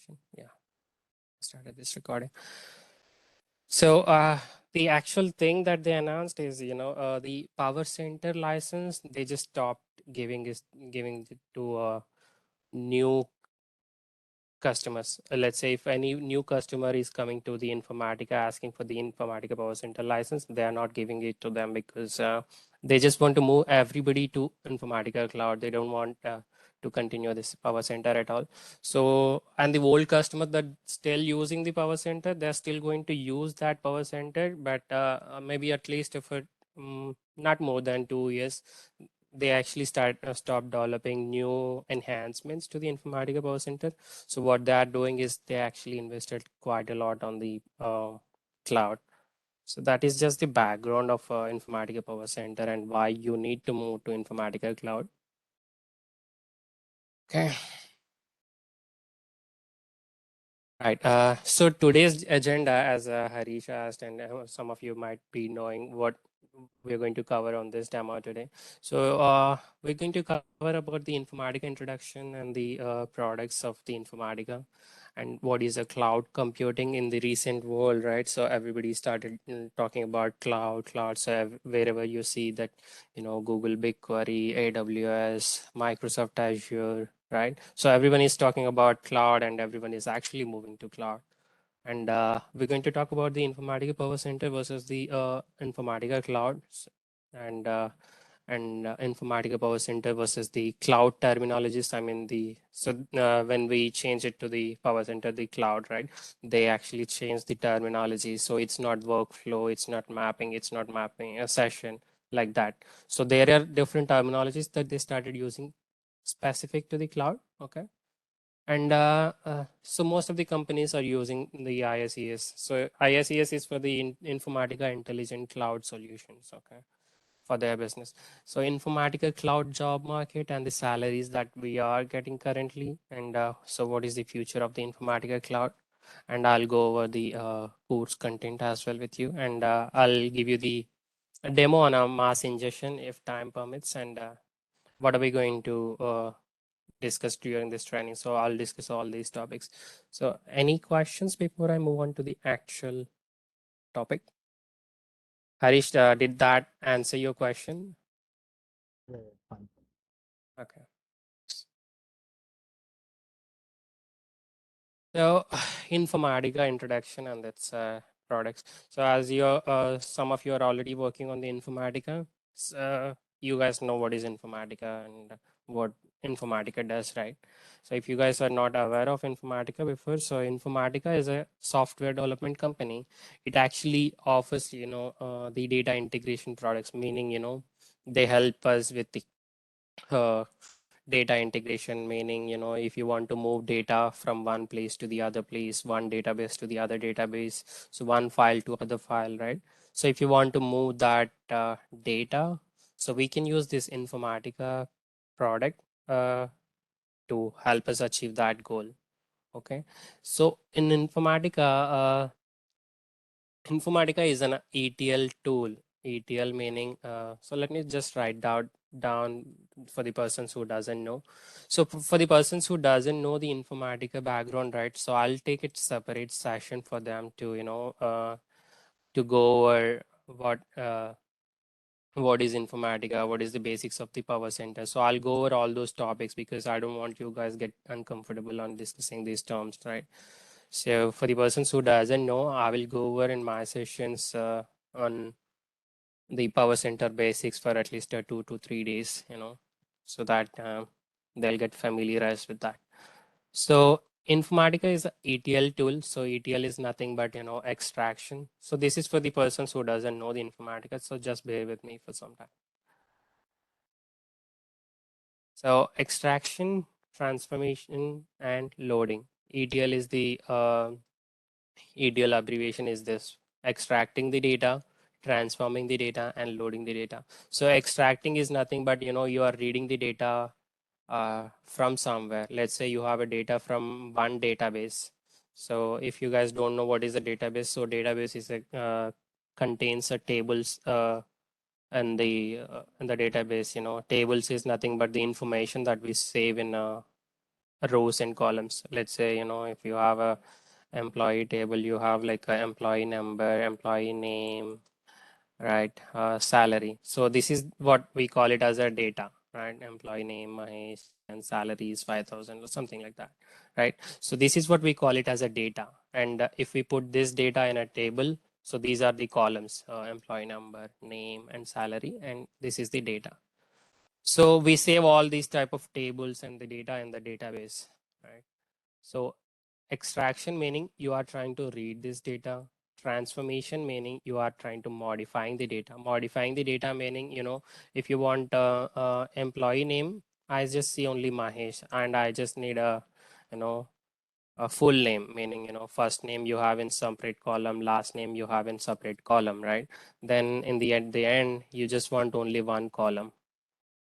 presentation. Yeah, started this recording. So the actual thing that they announced is, the PowerCenter license. They just stopped giving it to new customers. Let's say if any new customer is coming to the Informatica asking for the Informatica PowerCenter license, they are not giving it to them because they just want to move everybody to Informatica Cloud. They don't want to continue this PowerCenter at all. So, and the old customer that still using the PowerCenter, they're still going to use that PowerCenter, but maybe at least if it not more than 2 years, they actually stop developing new enhancements to the Informatica PowerCenter. So what they are doing is they actually invested quite a lot on the cloud. So that is just the background of Informatica PowerCenter and why you need to move to Informatica Cloud. Okay. Right. So today's agenda, as Harish asked, and some of you might be knowing what we're going to cover on this demo today. So we're going to cover about the Informatica introduction and the products of the Informatica and what is a cloud computing in the recent world, right? So everybody started talking about cloud. So wherever you see that, Google BigQuery, AWS, Microsoft Azure, right? So everyone is talking about cloud and everyone is actually moving to cloud. And we're going to talk about the Informatica PowerCenter versus the Informatica Cloud and Informatica PowerCenter versus the cloud terminologies. I mean, when we change it to the PowerCenter, the cloud, right? They actually change the terminology. So it's not workflow, it's not mapping a session like that. So there are different terminologies that they started using specific to the cloud. Okay. And so most of the companies are using the IICS. So IICS is for the Informatica Intelligent Cloud Solutions, okay, for their business. So Informatica Cloud job market and the salaries that we are getting currently. And so what is the future of the Informatica Cloud? And I'll go over the course content as well with you. And I'll give you the a demo on a mass ingestion if time permits. And what are we going to discussed during this training. So I'll discuss all these topics. So any questions before I move on to the actual topic? Harish, did that answer your question? Yeah, fine. Okay. So Informatica introduction and its products. So as some of you are already working on the Informatica, you guys know what is Informatica and what Informatica does, right? So if you guys are not aware of Informatica before, so Informatica is a software development company. It actually offers, the data integration products, meaning, they help us with the uh, data integration, meaning, if you want to move data from one place to the other place, one database to the other database, so one file to other file, right? So if you want to move that data, so we can use this Informatica product to help us achieve that goal. Okay. So in Informatica is an ETL tool. ETL meaning, so let me just write down for the persons who doesn't know. So for the persons who doesn't know the Informatica background, right? So I'll take it separate session for them to, to go over what is Informatica, what is the basics of the power center. So I'll go over all those topics because I don't want you guys get uncomfortable on discussing these terms, right? So for the persons who doesn't know, I will go over in my sessions on the power center basics for at least 2 to 3 days, so that they'll get familiarized with that. So Informatica is a ETL tool. So ETL is nothing but extraction. So this is for the persons who doesn't know the Informatica. So just bear with me for some time. So extraction, transformation, and loading. ETL is the ETL abbreviation is this: extracting the data, transforming the data, and loading the data. So extracting is nothing but you are reading the data from somewhere. Let's say you have a data from one database. So if you guys don't know what is a database, so database is a contains a tables in the database. Tables is nothing but the information that we save in rows and columns. Let's say, if you have a employee table, you have like a employee number, employee name, right? Salary. So this is what we call it as a data, right? Employee name, Mahesh, and salary is 5,000 or something like that, right? So this is what we call it as a data. And if we put this data in a table, so these are the columns, employee number, name, and salary, and this is the data. So we save all these type of tables and the data in the database, right? So extraction meaning you are trying to read this data. Transformation meaning you are trying to modifying the data. Modifying the data meaning, if you want employee name, I just see only Mahesh and I just need you know, a full name, meaning, first name you have in separate column, last name you have in separate column, right? Then at the end, you just want only one column.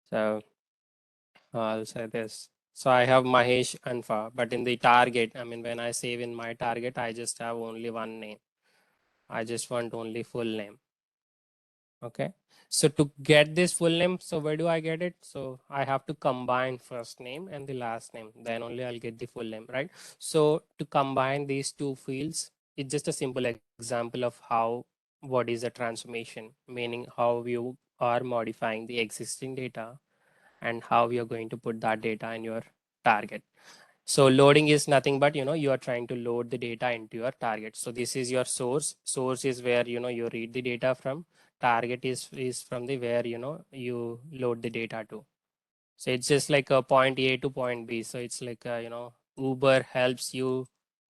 So I'll say this. So I have Mahesh Anfa, but in the target, I mean, when I save in my target, I just have only one name. I just want only full name. Okay. So to get this full name, so where do I get it? So I have to combine first name and the last name. Then only I'll get the full name, right? So to combine these two fields, it's just a simple example of what is a transformation, meaning how you are modifying the existing data and how you're going to put that data in your target. So loading is nothing but, you are trying to load the data into your target. So this is your source. Source is where, you read the data from. Target is from the where, you load the data to. So it's just like a point A to point B. So it's like, Uber helps you,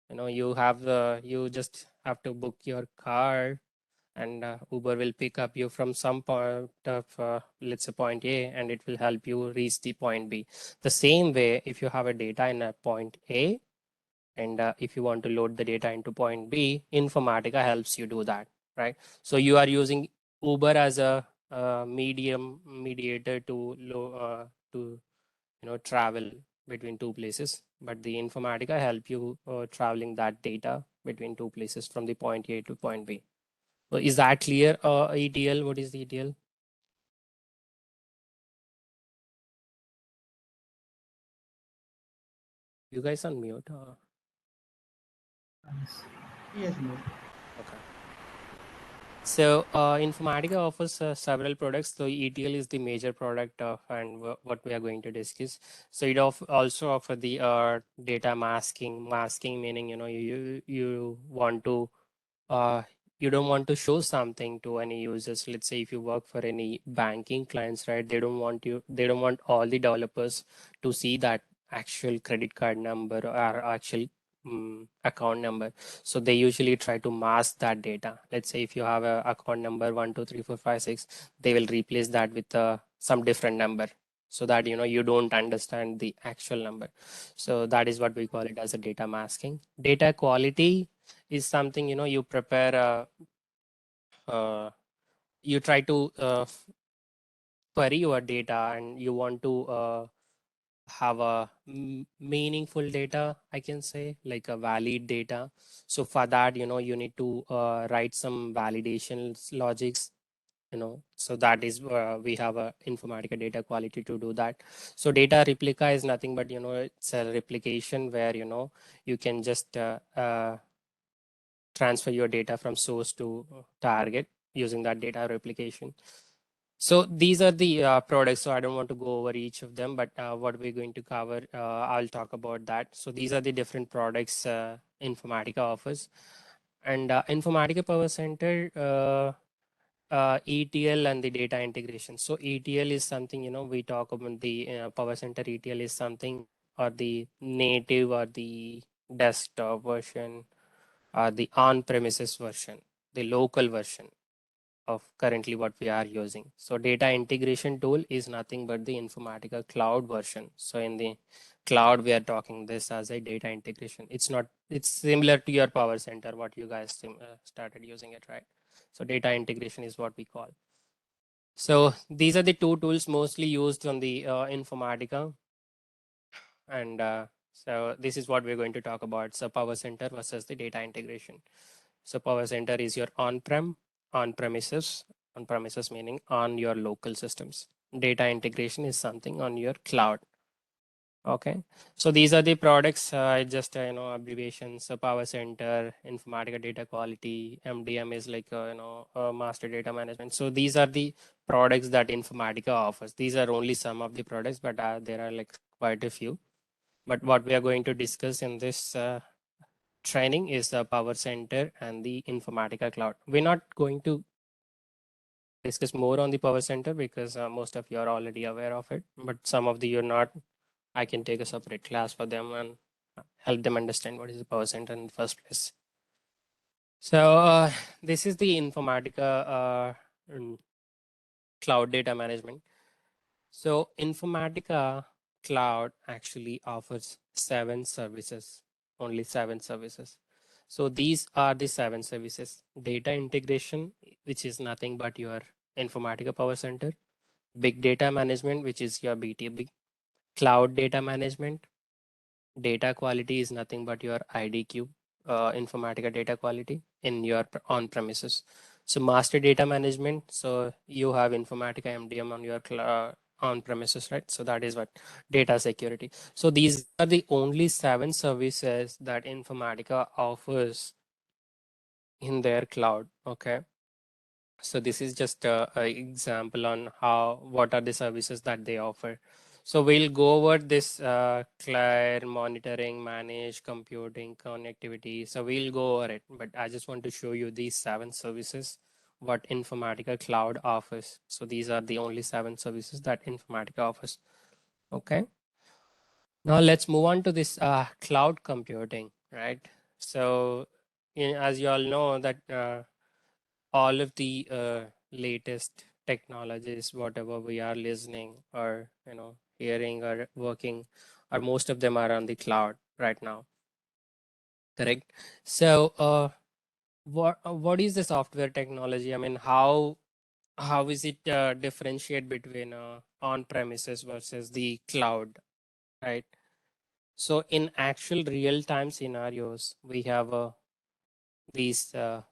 you just have to book your car and Uber will pick up you from some point of, let's say, point A, and it will help you reach the point B. The same way, if you have a data in a point A, and if you want to load the data into point B, Informatica helps you do that, right? So you are using Uber as a mediator to travel between two places, but the Informatica help you traveling that data between two places from the point A to point B. So is that clear? ETL, what is the ETL? You guys unmute. Yes. Yes, bro. Okay. So Informatica offers several products. So ETL is the major product and what we are going to discuss. So it also offer the data masking. Masking meaning you want to uh, you don't want to show something to any users. Let's say if you work for any banking clients, right? They don't want all the developers to see that actual credit card number or actual account number. So they usually try to mask that data. Let's say if you have a account number 1234566, they will replace that with some different number so that you don't understand the actual number. So that is what we call it as a data masking. Data quality is something you prepare you try to query your data and you want to have a meaningful data, I can say, like a valid data. So for that you need to write some validation logics, so that is we have a Informatica data quality to do that. So data replica is nothing but it's a replication where you can just transfer your data from source to target using that data replication. So these are the products. So I don't want to go over each of them, but what we're going to cover, I'll talk about that. So these are the different products Informatica offers. And Informatica PowerCenter, ETL and the data integration. So ETL is something, we talk about the PowerCenter ETL is something, or the native or the desktop version the on-premises version, the local version of currently what we are using. So data integration tool is nothing but the Informatica Cloud version. So in the cloud, we are talking this as a data integration. It's similar to your Power Center, what you guys started using it, right? So data integration is what we call. So these are the two tools mostly used on the Informatica. And so this is what we're going to talk about. So Power Center versus the data integration. So Power Center is your on-premises, on-premises meaning on your local systems. Data integration is something on your cloud. Okay, so these are the products, just abbreviations. So PowerCenter, Informatica Data Quality, MDM is like Master Data Management. So these are the products that Informatica offers. These are only some of the products, but there are like quite a few. But what we are going to discuss in this training is the PowerCenter and the Informatica Cloud. We're not going to discuss more on the PowerCenter because most of you are already aware of it, but some of the you're not. I can take a separate class for them and help them understand what is the PowerCenter in the first place. So this is the Informatica Cloud Data Management. So Informatica Cloud actually offers 7 services, only 7 services. So these are the 7 services: data integration, which is nothing but your Informatica PowerCenter; big data management, which is your BTB; cloud data management; data quality is nothing but your IDQ, Informatica data quality in your on premises. So master data management. So you have Informatica MDM on your on premises, right? So that is what data security. So these are the only 7 services that Informatica offers in their cloud. Okay. So this is just a example on what are the services that they offer. So we'll go over this clear monitoring, manage, computing, connectivity. So we'll go over it, but I just want to show you these 7 services what Informatica Cloud offers. So these are the only 7 services that Informatica offers. Okay. Now let's move on to this cloud computing, right? So as you all know that all of the latest technologies, whatever we are listening or hearing or working, or most of them are on the cloud right now. Correct. So what is the software technology? I mean, how is it differentiate between on premises versus the cloud, right? So in actual real time scenarios, we have these oh,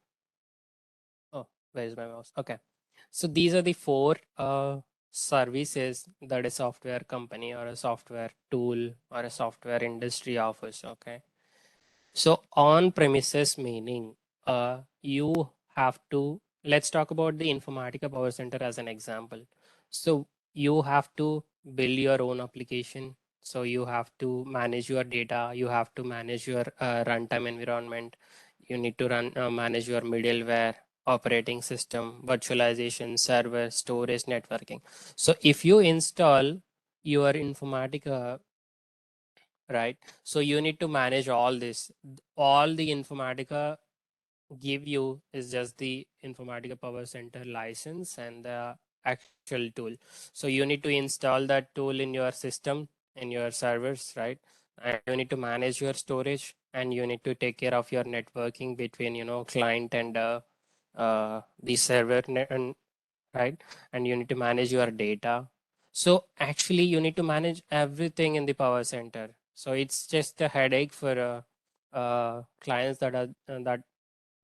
where's my mouse? Okay. So these are the 4 services that a software company or a software tool or a software industry offers. Okay. So on premises meaning you have to, let's talk about the Informatica Power Center as an example. So you have to build your own application. So you have to manage your data. You have to manage your runtime environment. You need to manage your middleware, operating system, virtualization, server, storage, networking. So if you install your Informatica, right, so you need to manage all this. All the Informatica give you is just the Informatica Power Center license and the actual tool. So you need to install that tool in your system, in your servers, right? And you need to manage your storage, and you need to take care of your networking between client and the server and right, and you need to manage your data. So actually you need to manage everything in the Power Center. So it's just a headache for clients that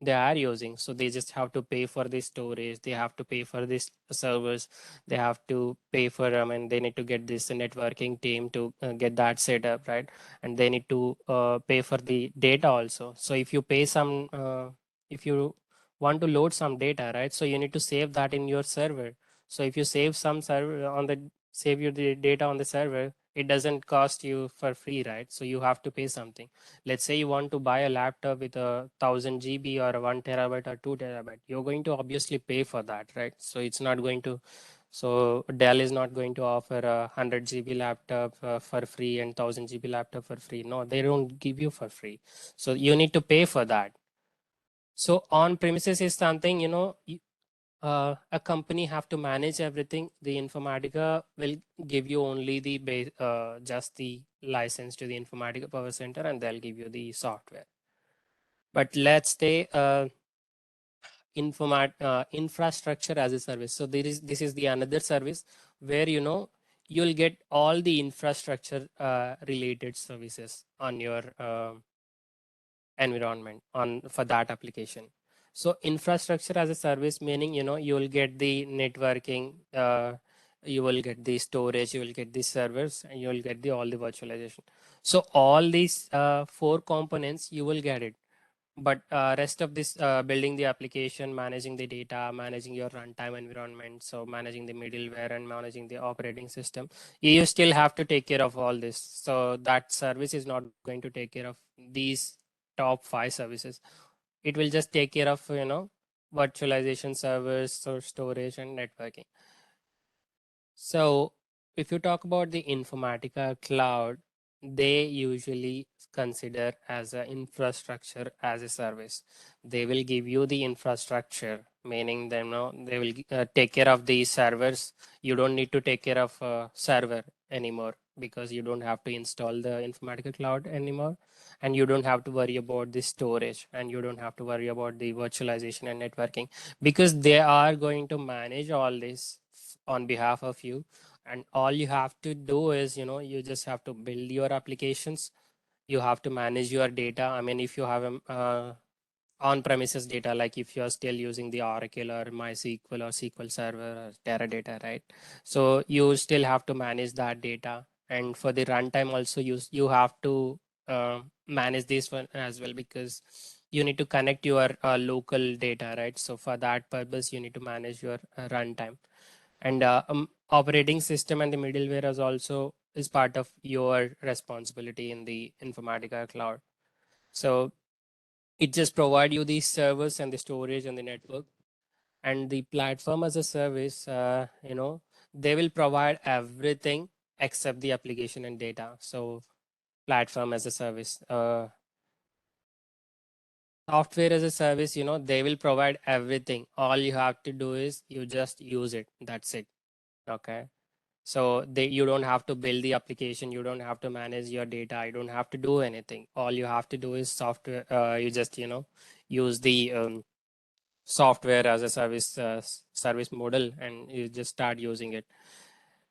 they are using. So they just have to pay for the storage, they have to pay for this servers, they have to pay for and they need to get this networking team to get that set up, right? And they need to pay for the data also. So if you pay some if you want to load some data, right, so you need to save that in your server. So if you save some server on the save your data on the server, it doesn't cost you for free, right? So you have to pay something. Let's say you want to buy a laptop with 1,000 GB or 1 TB or 2 TB, you're going to obviously pay for that, right? So it's not going to, so Dell is not going to offer a 100 GB laptop for free and 1,000 GB laptop for free. No, they don't give you for free. So you need to pay for that. So on premises is something, a company have to manage everything. The Informatica will give you only the base, just the license to the Informatica Power Center, and they'll give you the software. But let's say infrastructure as a service. So this is the another service where you'll get all the infrastructure related services on your environment on for that application. So infrastructure as a service meaning you'll get the networking, you will get the storage, you will get the servers, and you will get the all the virtualization. So all these four components you will get it. But rest of this building the application, managing the data, managing your runtime environment, so managing the middleware and managing the operating system, you still have to take care of all this. So that service is not going to take care of these top five services. It will just take care of, virtualization servers, so storage and networking. So if you talk about the Informatica Cloud, they usually consider as an infrastructure as a service. They will give you the infrastructure, meaning they will take care of the servers. You don't need to take care of a server anymore because you don't have to install the Informatica Cloud anymore, and you don't have to worry about the storage, and you don't have to worry about the virtualization and networking, because they are going to manage all this on behalf of you. And all you have to do is, you just have to build your applications. You have to manage your data. I mean, if you have a on-premises data, like if you're still using the Oracle or MySQL or SQL Server or Teradata, right? So you still have to manage that data. And for the runtime also, you have to manage this one as well, because you need to connect your local data, right? So for that purpose, you need to manage your runtime. And operating system and the middleware is part of your responsibility in the Informatica Cloud. So it just provide you the servers and the storage and the network, and the platform as a service. They will provide everything except the application and data. So platform as a service, software as a service, they will provide everything. All you have to do is you just use it. That's it. Okay. So you don't have to build the application, you don't have to manage your data, you don't have to do anything. All you have to do is software. You just use the software as a service, service model, and you just start using it.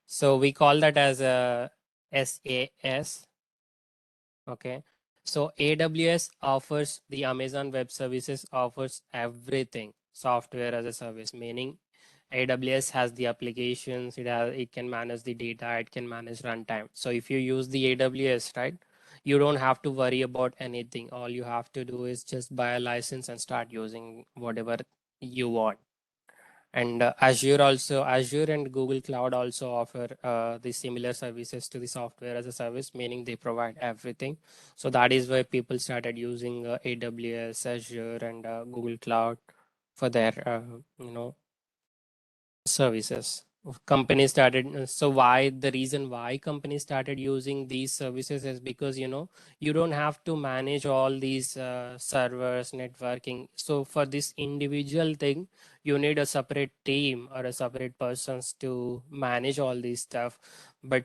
So we call that as a SaaS. Okay. So AWS offers, the Amazon Web Services offers everything software as a service, meaning AWS has the applications, it can manage the data, it can manage runtime. So if you use the AWS, right, you don't have to worry about anything. All you have to do is just buy a license and start using whatever you want. And Azure and Google Cloud also offer the similar services to the software as a service, meaning they provide everything. So that is why people started using AWS, Azure, and Google Cloud for their services. Companies started, so why the reason why companies started using these services is because you don't have to manage all these servers, networking. So for this individual thing, you need a separate team or a separate persons to manage all these stuff. But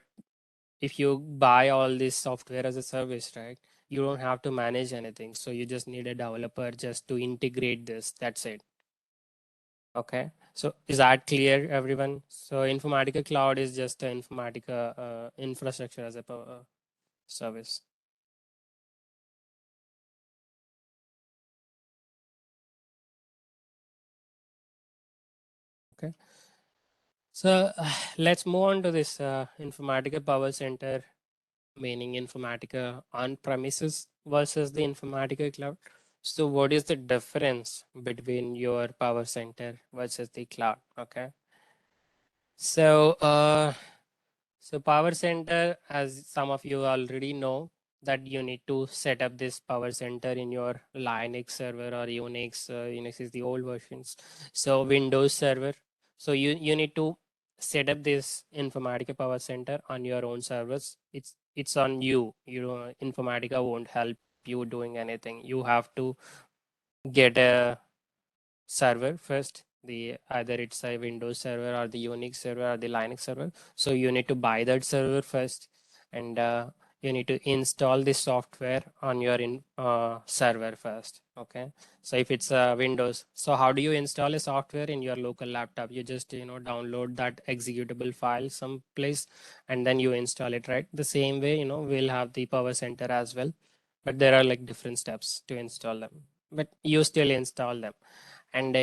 if you buy all this software as a service, right, you don't have to manage anything. So you just need a developer just to integrate this. That's it. Okay, so is that clear, everyone? So Informatica Cloud is just an Informatica infrastructure as a service. Okay, so let's move on to this Informatica PowerCenter, meaning Informatica on premises versus the Informatica Cloud. So what is the difference between your PowerCenter versus the cloud? Okay, so so Power Center, as some of you already know, that you need to set up this Power Center in your Linux server or Unix. Unix is the old versions. So Windows server. So you need to set up this Informatica Power Center on your own servers. It's on you. Informatica won't help you doing anything. You have to get a server first, the either it's a Windows server or the Unix server or the Linux server. So you need to buy that server first, and you need to install the software on your server first. Okay, so if it's Windows, so how do you install a software in your local laptop? You just download that executable file someplace, and then you install it, right? The same way, we'll have the Power Center as well, but there are like different steps to install them, but you still install them. And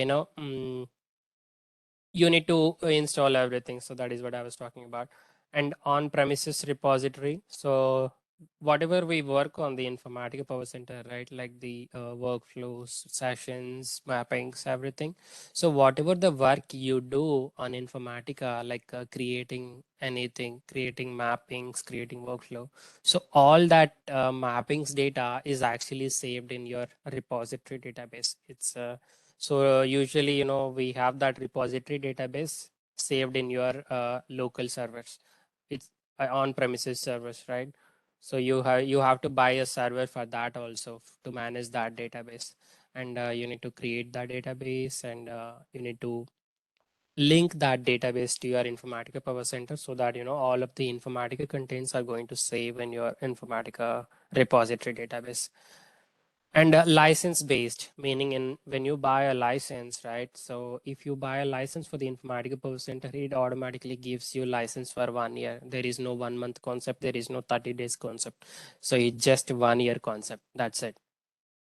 you need to install everything. So that is what I was talking about. And on premises repository. So whatever we work on the Informatica Power Center, right? Like the workflows, sessions, mappings, everything. So whatever the work you do on Informatica, like creating anything, creating mappings, creating workflow. So all that mappings data is actually saved in your repository database. It's so usually, we have that repository database saved in your local servers. It's on-premises servers, right? So you have to buy a server for that also to manage that database, and you need to create that database, and you need to link that database to your Informatica Power Center so that all of the Informatica contents are going to save in your Informatica repository database. And license based, meaning in when you buy a license, right? So if you buy a license for the Informatica Power Center, it automatically gives you license for 1 year. There is no 1 month concept. There is no 30 days concept. So it's just 1 year concept. That's it.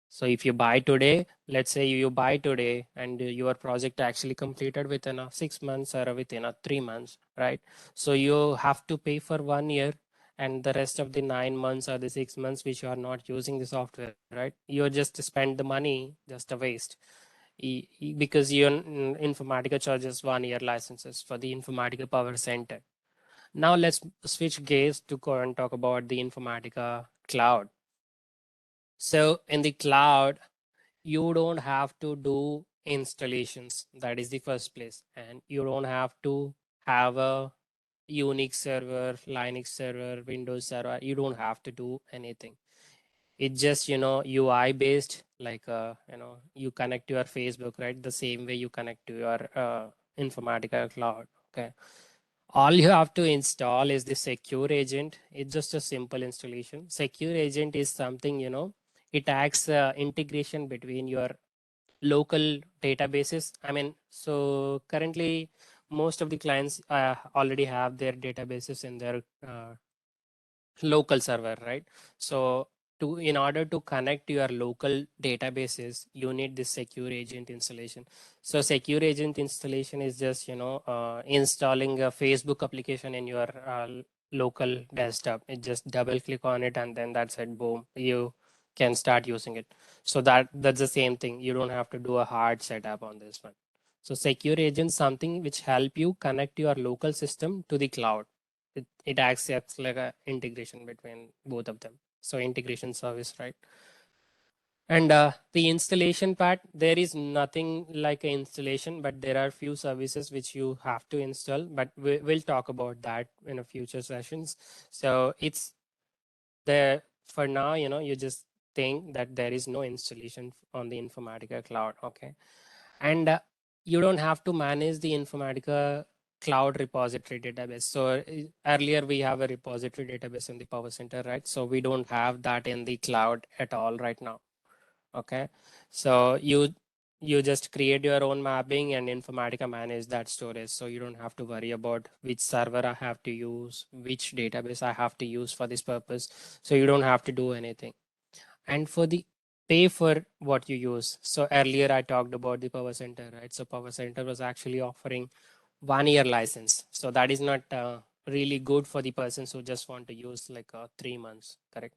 So if you buy today, let's say you buy today and your project actually completed within 6 months or within 3 months, right? So you have to pay for 1 year, and the rest of the 9 months or the 6 months which you are not using the software, right? You just spend the money, just a waste. Because Informatica charges 1 year licenses for the Informatica Power Center. Now let's switch gears to go and talk about the Informatica Cloud. So in the cloud, you don't have to do installations. That is the first place. And you don't have to have a Unix server, Linux server, Windows server. You don't have to do anything. It's just, UI based, like, you connect to your Facebook, right? The same way you connect to your Informatica Cloud. Okay. All you have to install is the secure agent. It's just a simple installation. Secure agent is something, it acts integration between your local databases. I mean, so currently most of the clients already have their databases in their local server, right? So in order to connect to your local databases, you need this secure agent installation. So secure agent installation is just installing a Facebook application in your local desktop. It just double click on it, and then that's it, boom, you can start using it. So that's the same thing. You don't have to do a hard setup on this one. So secure agent something which help you connect your local system to the cloud. It acts like a integration between both of them. So integration service, right? And the installation part, there is nothing like an installation, but there are few services which you have to install. But we'll talk about that in a future sessions. So it's there for now. You just think that there is no installation on the Informatica Cloud, okay? And you don't have to manage the Informatica Cloud repository database. So earlier we have a repository database in the Power Center, right? So we don't have that in the cloud at all right now. Okay, so you just create your own mapping, and Informatica manage that storage. So you don't have to worry about which server I have to use, which database I have to use for this purpose. So you don't have to do anything. And for the pay for what you use, so earlier I talked about the Power Center, right? So Power Center was actually offering 1 year license. So that is not really good for the persons who just want to use like 3 months, correct?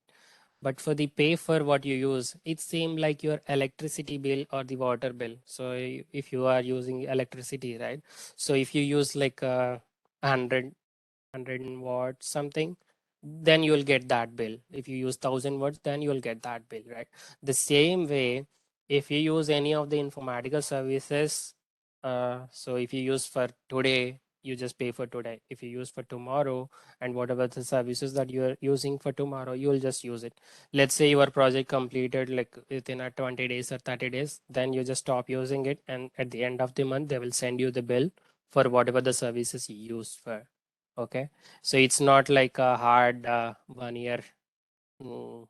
But for the pay for what you use, it seems like your electricity bill or the water bill. So if you are using electricity, right? So if you use like 100 watts something, then you will get that bill. If you use 1,000 watts, then you will get that bill, right? The same way, if you use any of the Informatica services, so if you use for today, you just pay for today. If you use for tomorrow, and whatever the services that you are using for tomorrow, you will just use it. Let's say your project completed like within 20 days or 30 days, then you just stop using it, and at the end of the month they will send you the bill for whatever the services you used for. Okay, so it's not like a hard 1 year mm,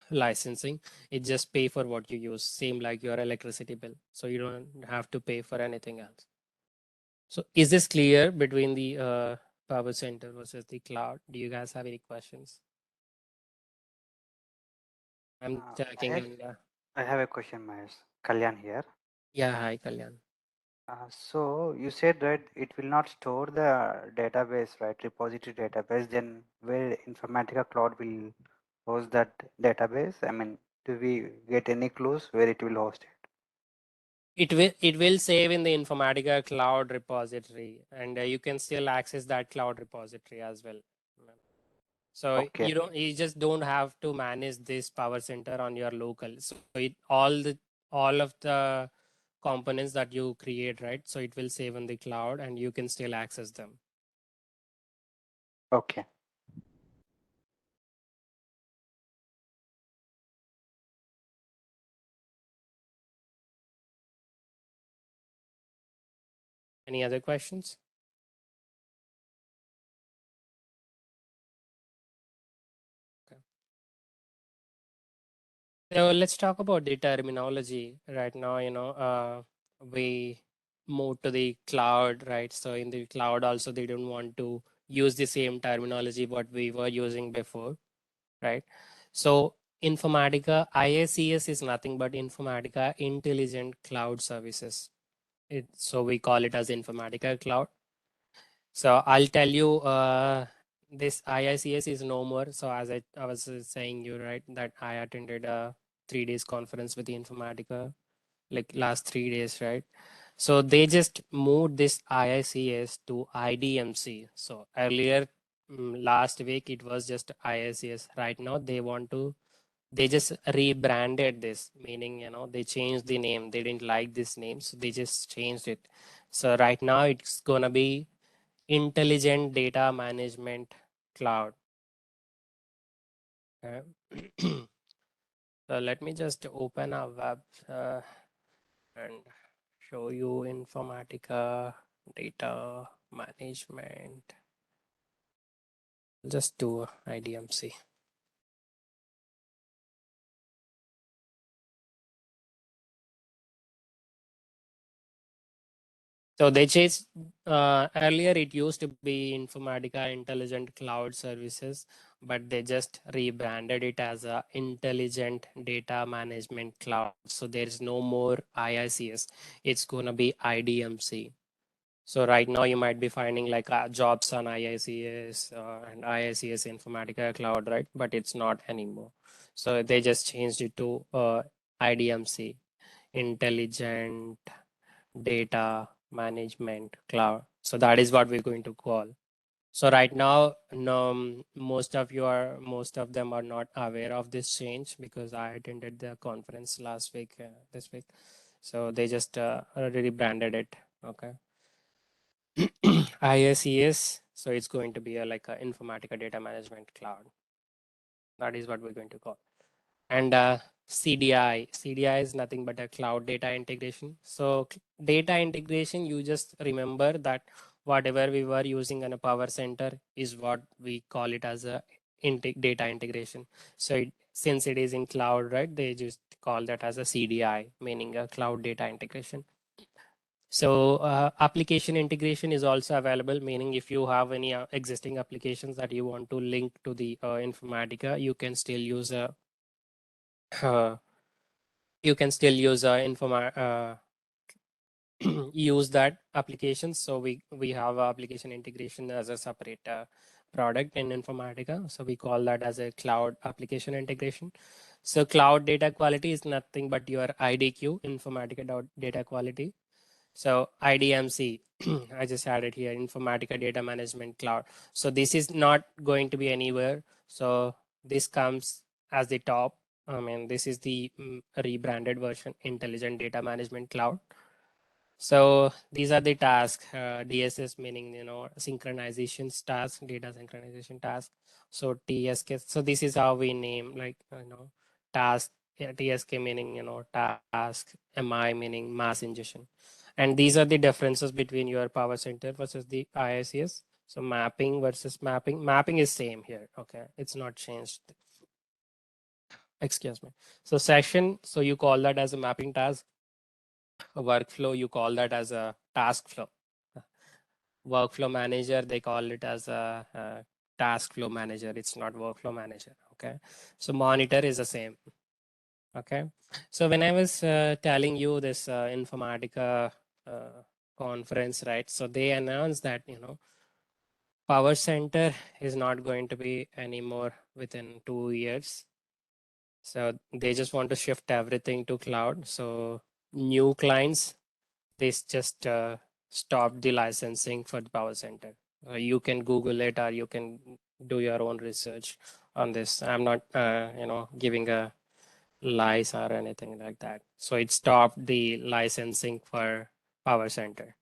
licensing. It just pay for what you use, same like your electricity bill. So you don't have to pay for anything else. So is this clear between the Power Center versus the cloud? Do you guys have any questions? I'm Uh, I checking have and I have a question, Mahesh. Kalyan here. yeah, hi Kalyan. So you said that it will not store the database, right? Repository database. Then where Informatica Cloud will host that database? I mean, do we get any clues where it will host it? It will save in the Informatica Cloud repository, and you can still access that cloud repository as well. So Okay, you just don't have to manage this power center on your local. So all of the components that you create, right? So it will save in the cloud, and you can still access them. okay. Any other questions? Okay. So let's talk about the terminology right now. We move to the cloud, right? So in the cloud also, they don't want to use the same terminology what we were using before, right? So Informatica IICS is nothing but Informatica Intelligent Cloud Services. So we call it as Informatica Cloud. So I'll tell you, this IICS is no more. So as I was saying you right that I attended a 3 days conference with the Informatica like last 3 days, right? So they just moved this IICS to IDMC. So earlier, last week it was just IICS. Right now they just rebranded this, meaning they changed the name. They didn't like this name, so they just changed it. So right now it's gonna be Intelligent Data Management Cloud. Okay. So let me just open a web and show you Informatica Data Management. Just do IDMC. So they changed, earlier it used to be Informatica Intelligent Cloud Services, but they just rebranded it as a Intelligent Data Management Cloud. So there's no more IICS. It's gonna be IDMC. So right now you might be finding like jobs on IICS and IICS Informatica Cloud, right? But it's not anymore. So they just changed it to IDMC, Intelligent Data Management Cloud. So that is what we're going to call. So right now, no, most of them are not aware of this change because I attended the conference last week, this week. So they just rebranded it. Okay. ISES. So it's going to be like a Informatica Data Management Cloud. That is what we're going to call. And CDI is nothing but a cloud data integration. So data integration, you just remember that whatever we were using in a power center is what we call it as a data integration. So since it is in cloud, right, they just call that as a CDI, meaning a cloud data integration. So application integration is also available, meaning if you have any existing applications that you want to link to the Informatica, you can still use a uh, you can still use use that application. So we have application integration as a separate product in Informatica. So we call that as a cloud application integration. So cloud data quality is nothing but your IDQ, Informatica data quality. So IDMC, I just added here, Informatica Data Management Cloud. So this is not going to be anywhere. So this comes as the top. I mean, this is the rebranded version, Intelligent Data Management Cloud. So these are the tasks, DSS meaning, synchronizations task, data synchronization task. So TSK, so this is how we name like, task, yeah, TSK meaning, task, MI meaning mass ingestion. And these are the differences between your power center versus the IICS. So mapping versus mapping. Mapping is same here. Okay. It's not changed. Excuse me. So session, so you call that as a mapping task. A workflow, you call that as a task flow. Workflow manager, they call it as a task flow manager. It's not workflow manager. Okay. So monitor is the same. Okay. So when I was telling you this Informatica conference, right? So they announced that, PowerCenter is not going to be anymore within 2 years. So they just want to shift everything to cloud. So new clients, they just stop the licensing for the PowerCenter. You can Google it or you can do your own research on this. I'm not, giving a lies or anything like that. So it stopped the licensing for PowerCenter.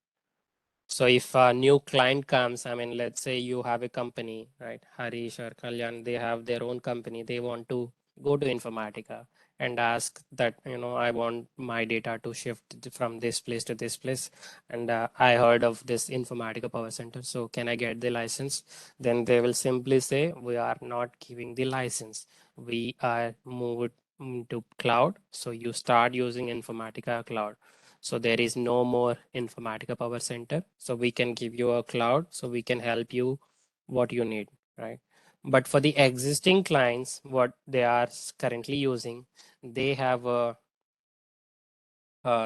So if a new client comes, I mean, let's say you have a company, right? Harish or Kalyan, they have their own company. They want to go to Informatica and ask that, I want my data to shift from this place to this place. And I heard of this Informatica Power Center. So can I get the license? Then they will simply say, we are not giving the license. We are moved to cloud. So you start using Informatica Cloud. So there is no more Informatica Power Center. So we can give you a cloud. So we can help you what you need, right? But for the existing clients, what they are currently using, they have a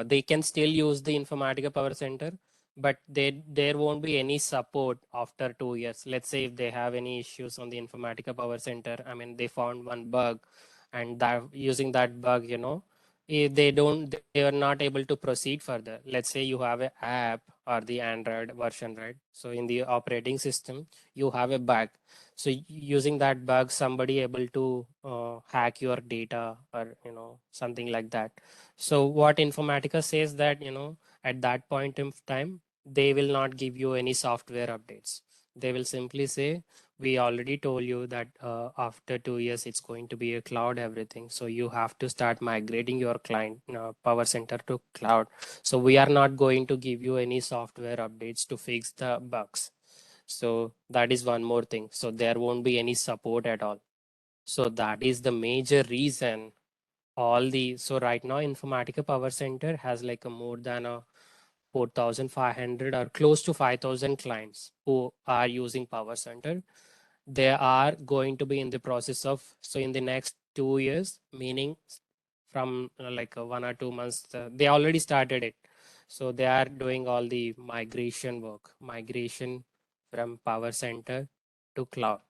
they can still use the Informatica Power Center, but there won't be any support after 2 years. Let's say if they have any issues on the Informatica Power Center, I mean, they found one bug, and that using that bug, they are not able to proceed further. Let's say you have an app or the Android version, right? So in the operating system, you have a bug. So using that bug, somebody able to hack your data or something like that. So what Informatica says that, at that point in time, they will not give you any software updates. They will simply say, we already told you that after 2 years, it's going to be a cloud everything. So you have to start migrating your client Power Center to cloud. So we are not going to give you any software updates to fix the bugs. So that is one more thing. So there won't be any support at all. So that is the major reason so right now Informatica Power Center has like a more than a 4,500 or close to 5,000 clients who are using Power Center. They are going to be in the process of, so in the next 2 years, meaning from like 1 or 2 months, they already started it. So they are doing all the migration work, migration from Power Center to cloud.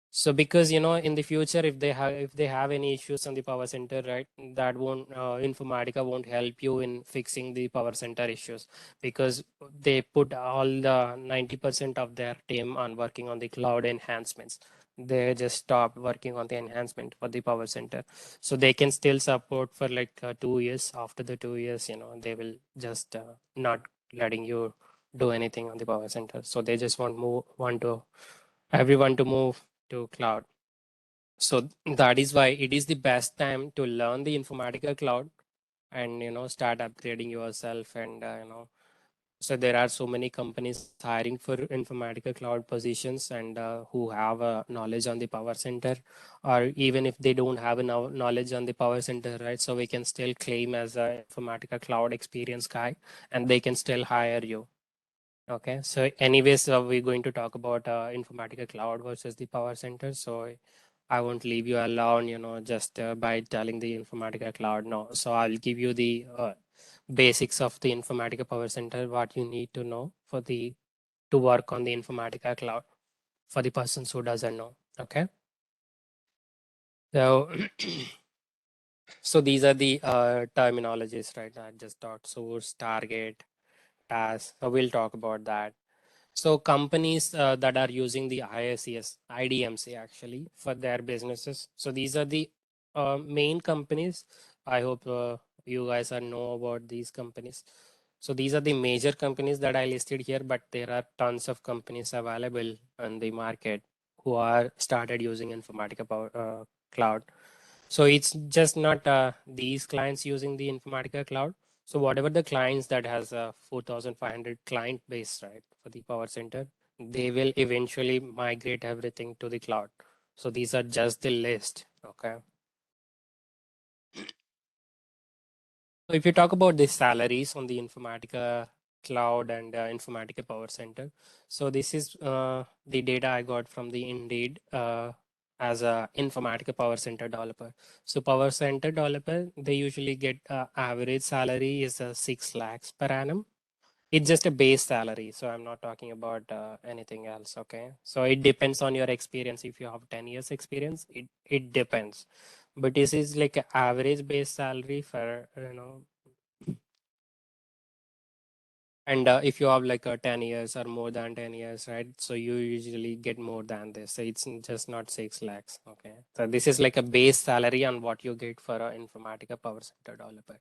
So because in the future, if they have any issues on the Power Center, right, that won't Informatica won't help you in fixing the Power Center issues, because they put all the 90% of their team on working on the cloud enhancements. They just stopped working on the enhancement for the Power Center. So they can still support for like 2 years. After the 2 years, they will just not letting you do anything on the Power Center. So they just want to everyone to move to cloud. So that is why it is the best time to learn the Informatica Cloud and start upgrading yourself. And so there are so many companies hiring for Informatica Cloud positions, and who have knowledge on the Power Center, or even if they don't have knowledge on the Power Center, right? So we can still claim as a Informatica Cloud experience guy, and they can still hire you. Okay, so anyways, we're going to talk about Informatica Cloud versus the Power Center. So I won't leave you alone, just by telling the Informatica Cloud. No, so I'll give you the basics of the Informatica Power Center, what you need to know to work on the Informatica Cloud for the persons who doesn't know. Okay, so so these are the terminologies, right? I just thought source, target, task. So we'll talk about that. So companies that are using the IICS, IDMC actually for their businesses. So these are the main companies. I hope you guys are know about these companies. So these are the major companies that I listed here, but there are tons of companies available on the market who are started using Informatica Cloud. So it's just not these clients using the Informatica Cloud. So whatever the clients that has a 4,500 client base, right, for the Power Center, they will eventually migrate everything to the cloud. So these are just the list. Okay. So if you talk about the salaries on the Informatica Cloud and Informatica Power Center, so this is the data I got from the Indeed as a Informatica Power Center developer. So Power Center developer, they usually get average salary is 6 lakhs per annum. It's just a base salary, so I'm not talking about anything else. Okay, so it depends on your experience. If you have 10 years experience, it depends, but this is like an average base salary for and if you have like 10 years or more than 10 years, right, so you usually get more than this, so it's just not 6 lakhs. Okay, so this is like a base salary on what you get for a Informatica Power Center developer.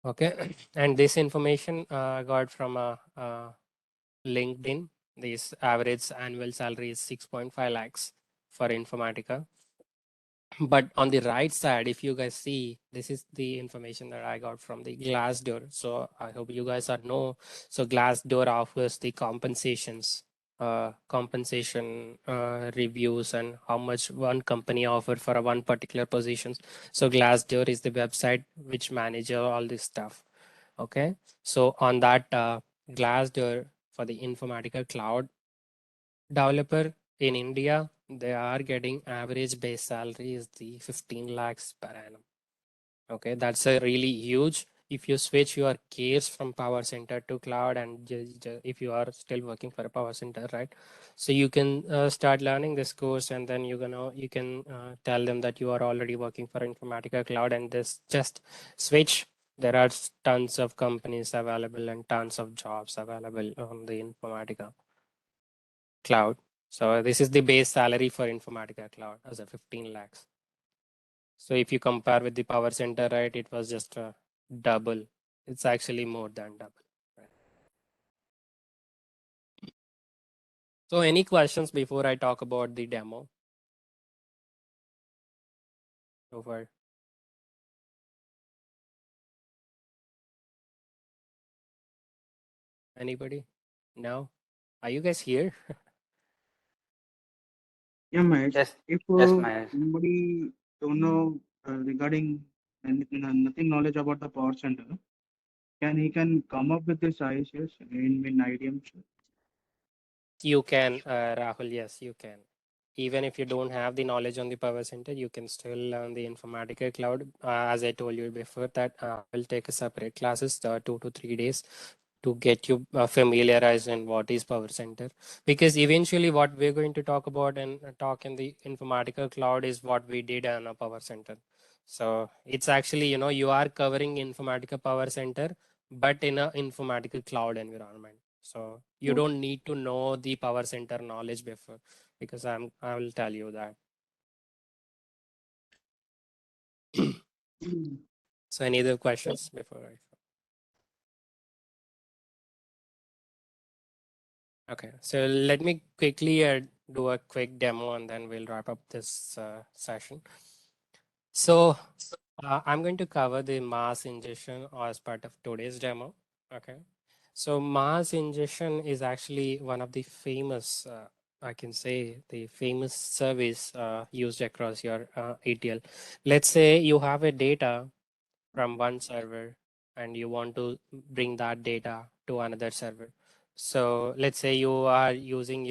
Okay, and this information I got from a LinkedIn. This average annual salary is 6.5 lakhs for Informatica. But on the right side, if you guys see, this is the information that I got from the Glassdoor. So I hope you guys are know. So Glassdoor offers the compensation reviews and how much one company offer for a one particular positions. So Glassdoor is the website which manages all this stuff. Okay, so on that Glassdoor for the Informatica Cloud developer in India, they are getting average base salary is the 15 lakhs per annum. Okay, that's a really huge. If you switch your gears from Power Center to cloud, and if you are still working for a Power Center, right? So you can start learning this course, and then you can tell them that you are already working for Informatica Cloud, and this just switch. There are tons of companies available and tons of jobs available on the Informatica Cloud. So this is the base salary for Informatica Cloud as a 15 lakhs. So if you compare with the Power Center, right, it was just double. It's actually more than double. Right? So any questions before I talk about the demo? So far, anybody? No? Are you guys here? Yeah, Mahesh. Yes, If yes, Mahesh. somebody don't know regarding anything, nothing knowledge about the power center, can come up with this IICS in IDMC? You can, Rahul, yes, you can. Even if you don't have the knowledge on the Power Center, you can still learn the Informatica Cloud. As I told you before, that will take a separate classes, 2 to 3 days, to get you familiarized in what is Power Center. Because eventually, what we're going to talk about and talk in the Informatica Cloud is what we did on a Power Center. So it's actually, you are covering Informatica Power Center, but in a Informatica Cloud environment. So you Okay. don't need to know the Power Center knowledge before, because I will tell you that. Mm. So any other questions before I? Okay, so let me quickly do a quick demo and then we'll wrap up this session. So I'm going to cover the mass ingestion as part of today's demo. Okay, so mass ingestion is actually one of the famous, I can say, the famous service used across your ETL. Let's say you have a data from one server and you want to bring that data to another server. So let's say you are using,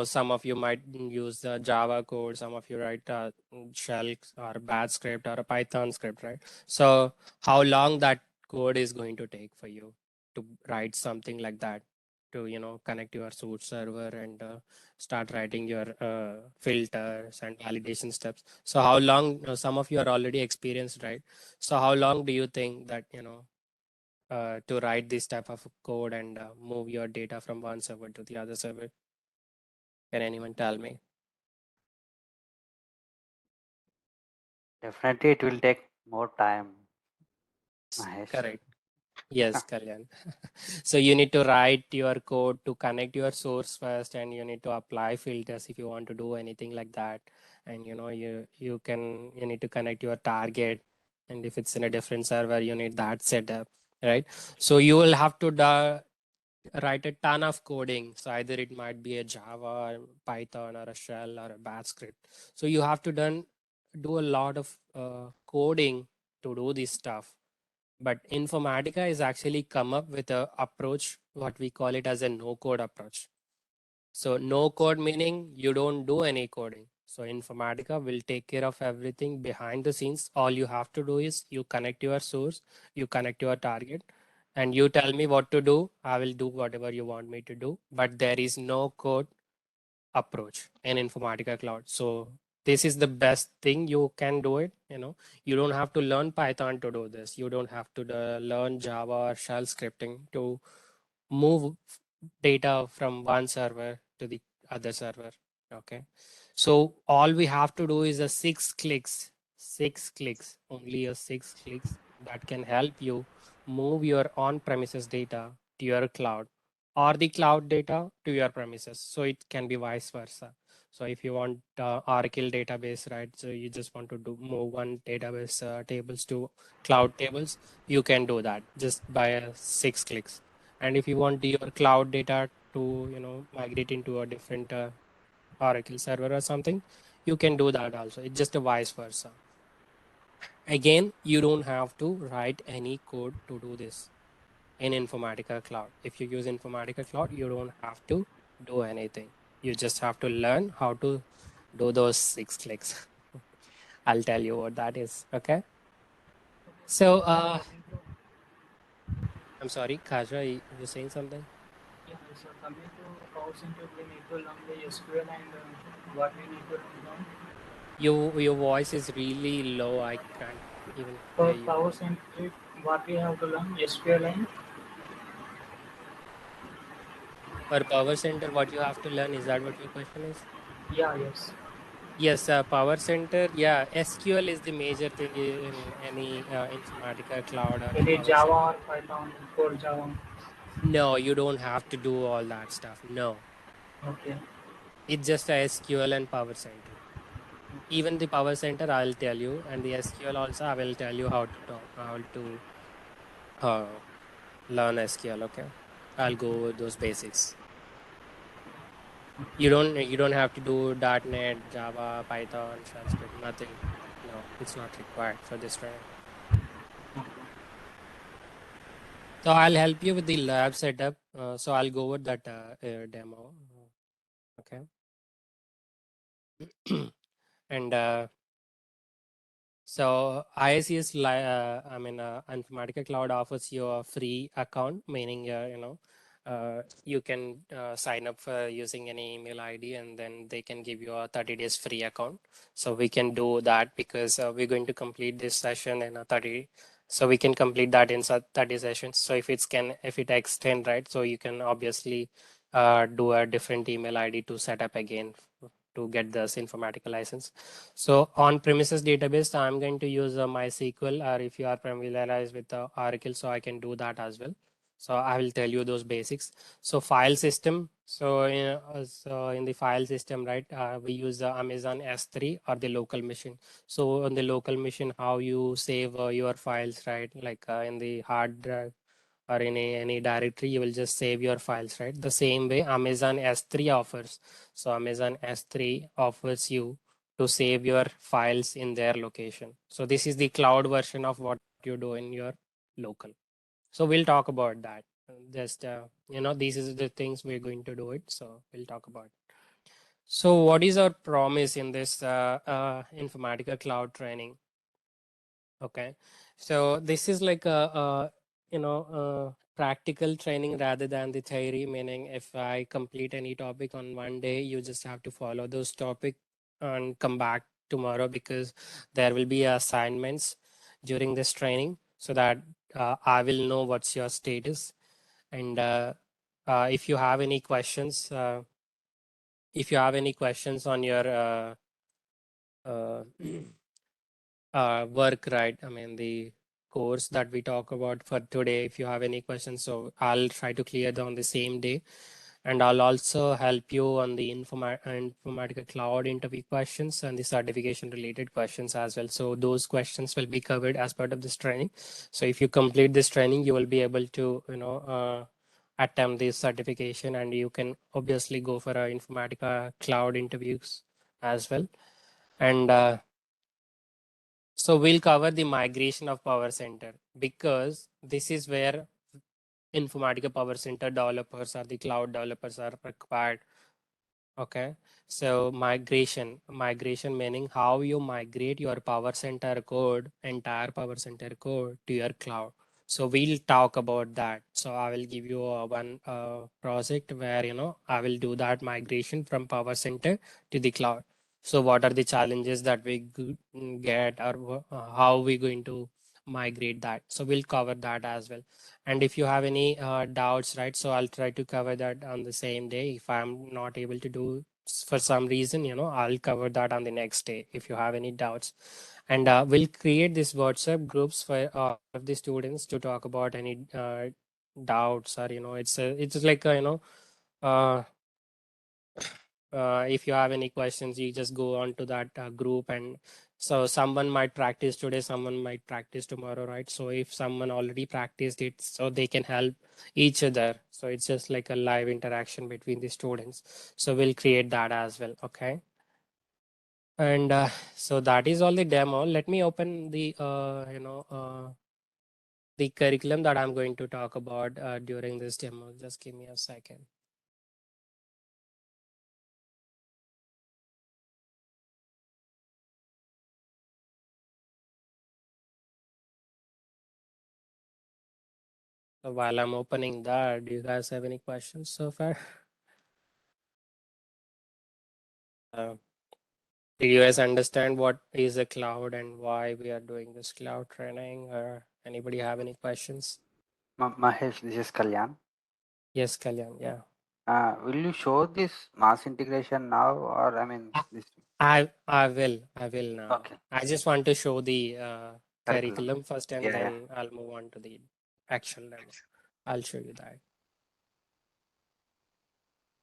some of you might use the Java code, some of you write shell or a batch script or a Python script, right? So how long that code is going to take for you to write something like that, to connect your source server and start writing your filters and validation steps. So how long, some of you are already experienced, right? So how long do you think that to write this type of code and move your data from one server to the other server? Can anyone tell me? Definitely, it will take more time, Mahesh. Correct. Yes, Kalyan. So you need to write your code to connect your source first, and you need to apply filters if you want to do anything like that. And you need to connect your target, and if it's in a different server, you need that setup, right? So you will have to write a ton of coding. So either it might be a Java, or Python, or a shell, or a batch script. So you have to do a lot of coding to do this stuff. But Informatica is actually come up with a approach, what we call it as a no code approach. So no code meaning you don't do any coding. So Informatica will take care of everything behind the scenes. All you have to do is you connect your source, you connect your target, and you tell me what to do. I will do whatever you want me to do. But there is no code approach in Informatica Cloud. So this is the best thing you can do it. You don't have to learn Python to do this. You don't have to learn Java or shell scripting to move data from one server to the other server. Okay. So all we have to do is a 6 clicks, only a 6 clicks that can help you move your on-premises data to your cloud or the cloud data to your premises. So it can be vice versa. So if you want Oracle database, right? So you just want to move one database tables to cloud tables, you can do that just by 6 clicks. And if you want your cloud data to migrate into a different Oracle server or something, you can do that also. It's just a vice versa. Again, you don't have to write any code to do this in Informatica Cloud. If you use Informatica Cloud, you don't have to do anything. You just have to learn how to do those 6 clicks. I'll tell you what that is. Okay. So I'm sorry, Kajra, you're saying something? Yeah, so coming to PowerCenter, we need to learn the SQL and what we need to learn. Your voice is really low. I can't even hear For you. PowerCenter, what we have to learn SQL and For Power Center, what you have to learn, is that what your question is? yes, Yes, Power Center. Yeah, SQL is the major thing in any Informatica Cloud or any Power Java or Center. Python for Java. No, you don't have to do all that stuff. No, Okay. it's just a SQL and Power Center. Even the Power Center, I'll tell you, and the SQL also, I will tell you how to talk, how to uh, learn SQL. Okay, I'll go over those basics. You don't have to do .NET, Java, Python, shell script, nothing. No, it's not required for this training. So I'll help you with the lab setup. So I'll go over that demo. Okay. And so IICS, Informatica Cloud offers you a free account, meaning you can sign up for using any email ID, and then they can give you a 30 days free account. So we can do that because we're going to complete this session in a 30. So we can complete that in 30 sessions. So if it extend, right, so you can obviously do a different email ID to set up again to get this Informatica license. So on premises database, I'm going to use MySQL, or if you are familiarized with Oracle, so I can do that as well. So I will tell you those basics. So file system. So in the file system, right, we use the Amazon S3 or the local machine. So on the local machine, how you save your files, right? Like in the hard drive or in any directory, you will just save your files, right? The same way Amazon S3 offers. So Amazon S3 offers you to save your files in their location. So this is the cloud version of what you do in your local. So we'll talk about that. Just these is the things we're going to do it. So we'll talk about it. So what is our promise in this Informatica Cloud training? Okay, so this is like a practical training rather than the theory. Meaning, if I complete any topic on one day, you just have to follow those topic and come back tomorrow, because there will be assignments during this training, so that I will know what's your status. And if you have any questions, on your uh, work, right? I mean, the course that we talk about for today, if you have any questions, so I'll try to clear them on the same day. And I'll also help you on the Informatica Cloud interview questions and the certification related questions as well. So those questions will be covered as part of this training. So if you complete this training, you will be able to, attempt this certification, and you can obviously go for a Informatica Cloud interviews as well. And so we'll cover the migration of Power Center, because this is where Informatica Power Center developers or the cloud developers are required Okay, so migration meaning how you migrate your Power Center code, entire Power Center code to your cloud. So we'll talk about that. So I will give you one project where I will do that migration from Power Center to the cloud. So what are the challenges that we get, or how we going to migrate that? So we'll cover that as well. And if you have any doubts, right, so I'll try to cover that on the same day. If I'm not able to do for some reason, I'll cover that on the next day if you have any doubts. And we'll create these WhatsApp groups for of the students to talk about any doubts, or it's like uh, if you have any questions, you just go on to that group. And so someone might practice today, someone might practice tomorrow, right? So if someone already practiced it, so they can help each other. So it's just like a live interaction between the students. So we'll create that as well. Okay. And so that is all the demo. Let me open the curriculum that I'm going to talk about during this demo. Just give me a second. So while I'm opening that, do you guys have any questions so far? Do you guys understand what is a cloud and why we are doing this cloud training? Or anybody have any questions? Mahesh, this is Kalyan. Yes, Kalyan. Yeah. Will you show this mass integration now, or I mean this? I will now. Okay, I just want to show the curriculum. curriculum first, and Yeah, yeah. then I'll move on to the actual demo. I'll show you that.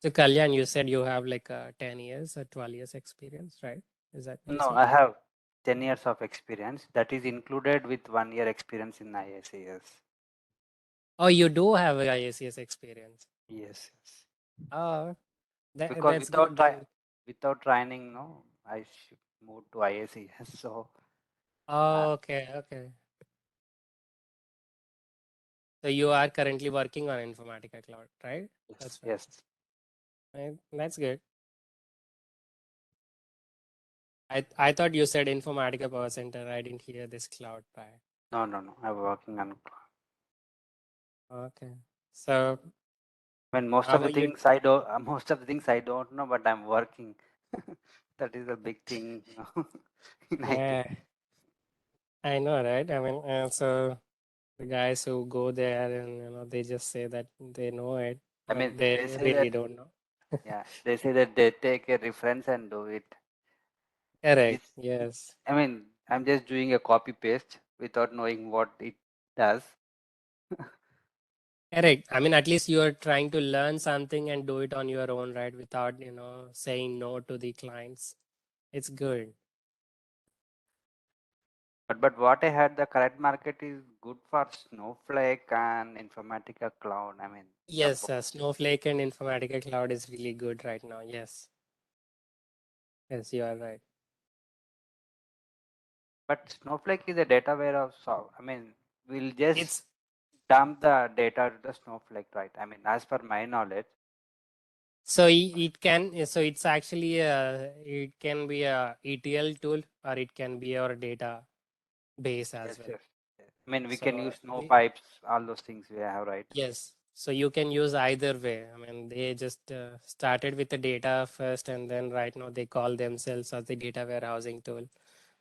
So Kalyan, you said you have like 10 years or 12 years experience, right? Is that what you No, said? I have 10 years of experience. That is included with 1 year experience in IICS. Oh, you do have a IICS experience. Yes, yes. Oh, Because that's good then. without training, no, I should move to IICS. So uh, Oh, okay, okay. So you are currently working on Informatica Cloud, right? yes, That's yes. right. That's good. I thought you said Informatica Power Center. I didn't hear this cloud part. No, no, no. I'm working on. Okay. So I mean, most of how the are you? things I don't. Most of the things I don't know, but I'm working. That is a big thing, in IT. Yeah, I know, right? I mean, so the guys who go there and they just say that they know it, I but mean, they they say really that. don't know. Yeah, they say that they take a reference and do it. Correct. It's. Yes. I mean, I'm just doing a copy paste without knowing what it does. Correct. I mean, at least you are trying to learn something and do it on your own, right? Without, saying no to the clients. It's good. But what I heard, the current market is good for Snowflake and Informatica Cloud. I mean, the Yes, Snowflake and Informatica Cloud is really good right now. Yes. Yes, you are right. but Snowflake is a data warehouse. So I mean, we'll just It's dump the data to the Snowflake, right? I mean, as per my knowledge. so it can, so it's actually it can be a ETL tool, or it can be your data base Yes, as well. yes. I mean, we can So use snow pipes, all those things we have, right? yes, so you can use either way. I mean, they just started with the data first, and then right now they call themselves as the data warehousing tool,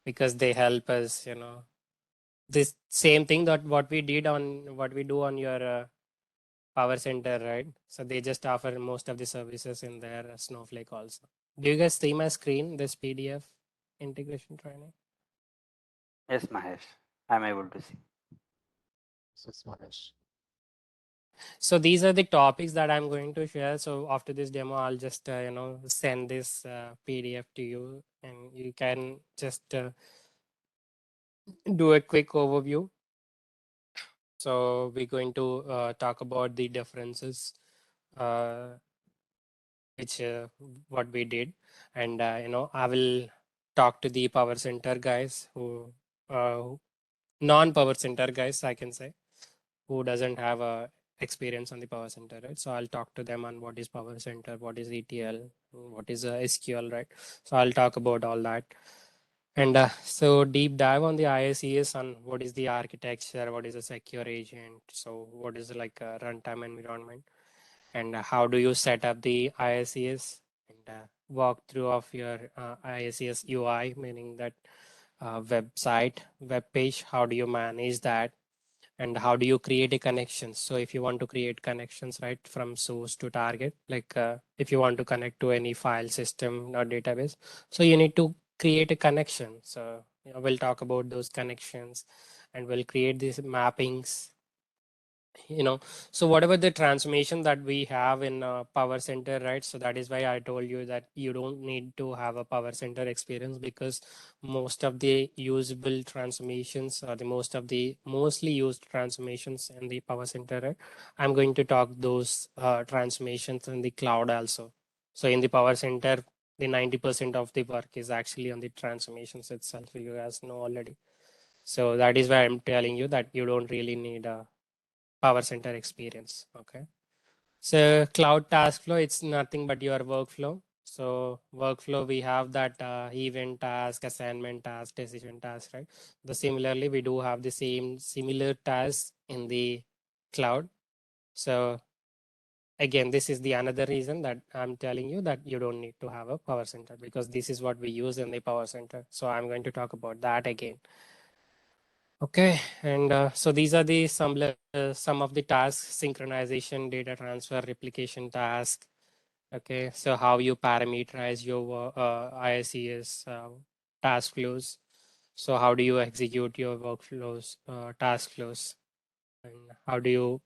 because they help us, this same thing that what we do on your Power Center, right? So they just offer most of the services in their Snowflake also. Do you guys see my screen, this PDF integration training? Yes, Mahesh, I'm able to see. So these are the topics that I'm going to share. So after this demo, I'll just, send this PDF to you, and you can just do a quick overview. So we're going to talk about the differences, uh, which what we did. And I will talk to the Power Center guys who non Power Center guys, I can say, who doesn't have a experience on the Power Center, right? So I'll talk to them on what is Power Center, what is ETL, what is SQL, right? So I'll talk about all that. And so deep dive on the IICS on what is the architecture, what is a secure agent, so what is like a runtime environment, and how do you set up the IICS, and walkthrough of your IICS UI, meaning that website, web page, how do you manage that, and how do you create a connection. So if you want to create connections, right, from source to target, like if you want to connect to any file system or database, so you need to create a connection. So we'll talk about those connections, and we'll create these mappings. So whatever the transformation that we have in Power Center, right? So that is why I told you that you don't need to have a Power Center experience, because most of the usable transformations, or the mostly used transformations in the Power Center, right? I'm going to talk those transformations in the cloud also. So in the Power Center, the 90% of the work is actually on the transformations itself, you guys know already. So that is why I'm telling you that you don't really need a Power Center experience. Okay. So cloud task flow, it's nothing but your workflow. So workflow, we have that event task, assignment task, decision task, right? Similarly, we do have the similar tasks in the cloud. So again, this is the another reason that I'm telling you that you don't need to have a Power Center, because this is what we use in the Power Center. So I'm going to talk about that again. Okay, and so these are the some of the tasks: synchronization, data transfer, replication task. Okay, so how you parameterize your IICS task flows. So how do you execute your workflows, task flows? And how do you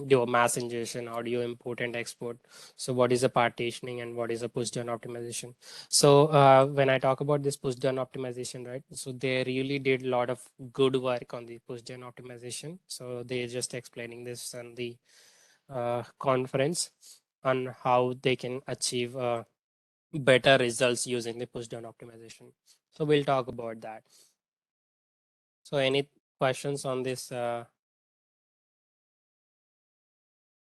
do a mass ingestion? How do you import and export? So what is a partitioning and what is a push down optimization? So when I talk about this push down optimization, right? So they really did a lot of good work on the push down optimization. So they're just explaining this on the conference on how they can achieve better results using the push down optimization. So we'll talk about that. So any questions on this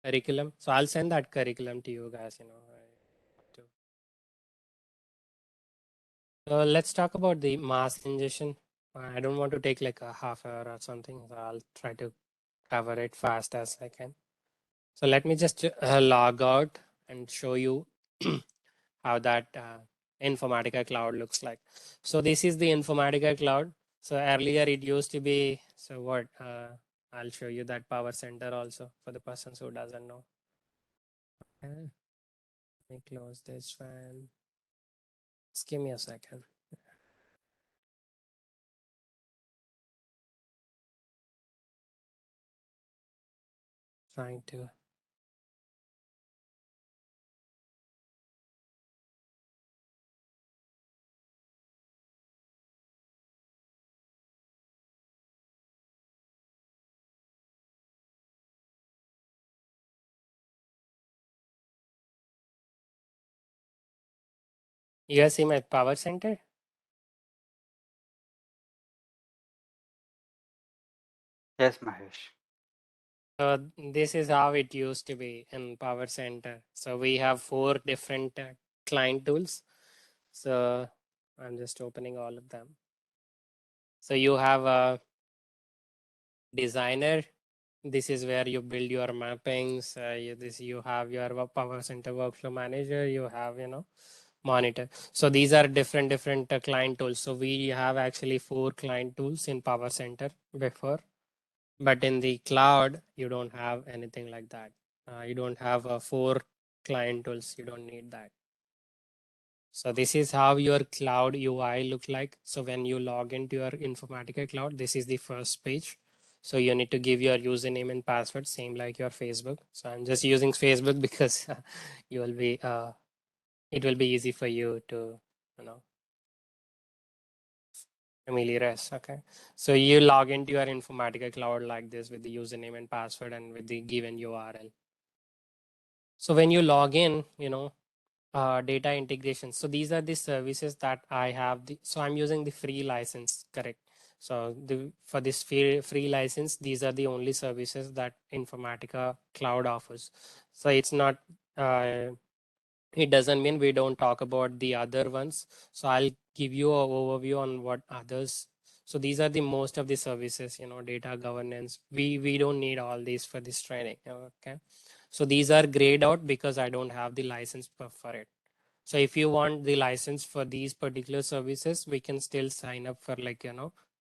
curriculum? So I'll send that curriculum to you guys, So let's talk about the mass ingestion. I don't want to take like a half hour or something, so I'll try to cover it fast as I can. So let me just log out and show you how that Informatica Cloud looks like. So this is the Informatica Cloud. So earlier it used to be, so what, I'll show you that Power Center also for the persons who doesn't know. Okay. Let me close this one. Just give me a second. Trying to. You guys see my Power Center? Yes, Mahesh. So this is how it used to be in Power Center. So we have 4 different client tools. So I'm just opening all of them. So you have a designer. This is where you build your mappings. You have your Power Center workflow manager. You have monitor. So these are different client tools. So we have actually 4 client tools in Power Center before. But in the cloud, you don't have anything like that. You don't have 4 client tools. You don't need that. So this is how your cloud UI look like. So when you log into your Informatica Cloud, this is the first page. So you need to give your username and password, same like your Facebook. So I'm just using Facebook because you will be it will be easy for you to familiarize. Okay, so you log into your Informatica Cloud like this with the username and password and with the given URL. So when you log in, data integration. So these are the services that I have. So I'm using the free license, correct? So for this free license, these are the only services that Informatica Cloud offers. So it's not, it doesn't mean we don't talk about the other ones. So I'll give you an overview on what others. So these are the most of the services, data governance. We don't need all these for this training. Okay. So these are grayed out because I don't have the license for it. So if you want the license for these particular services, we can still sign up for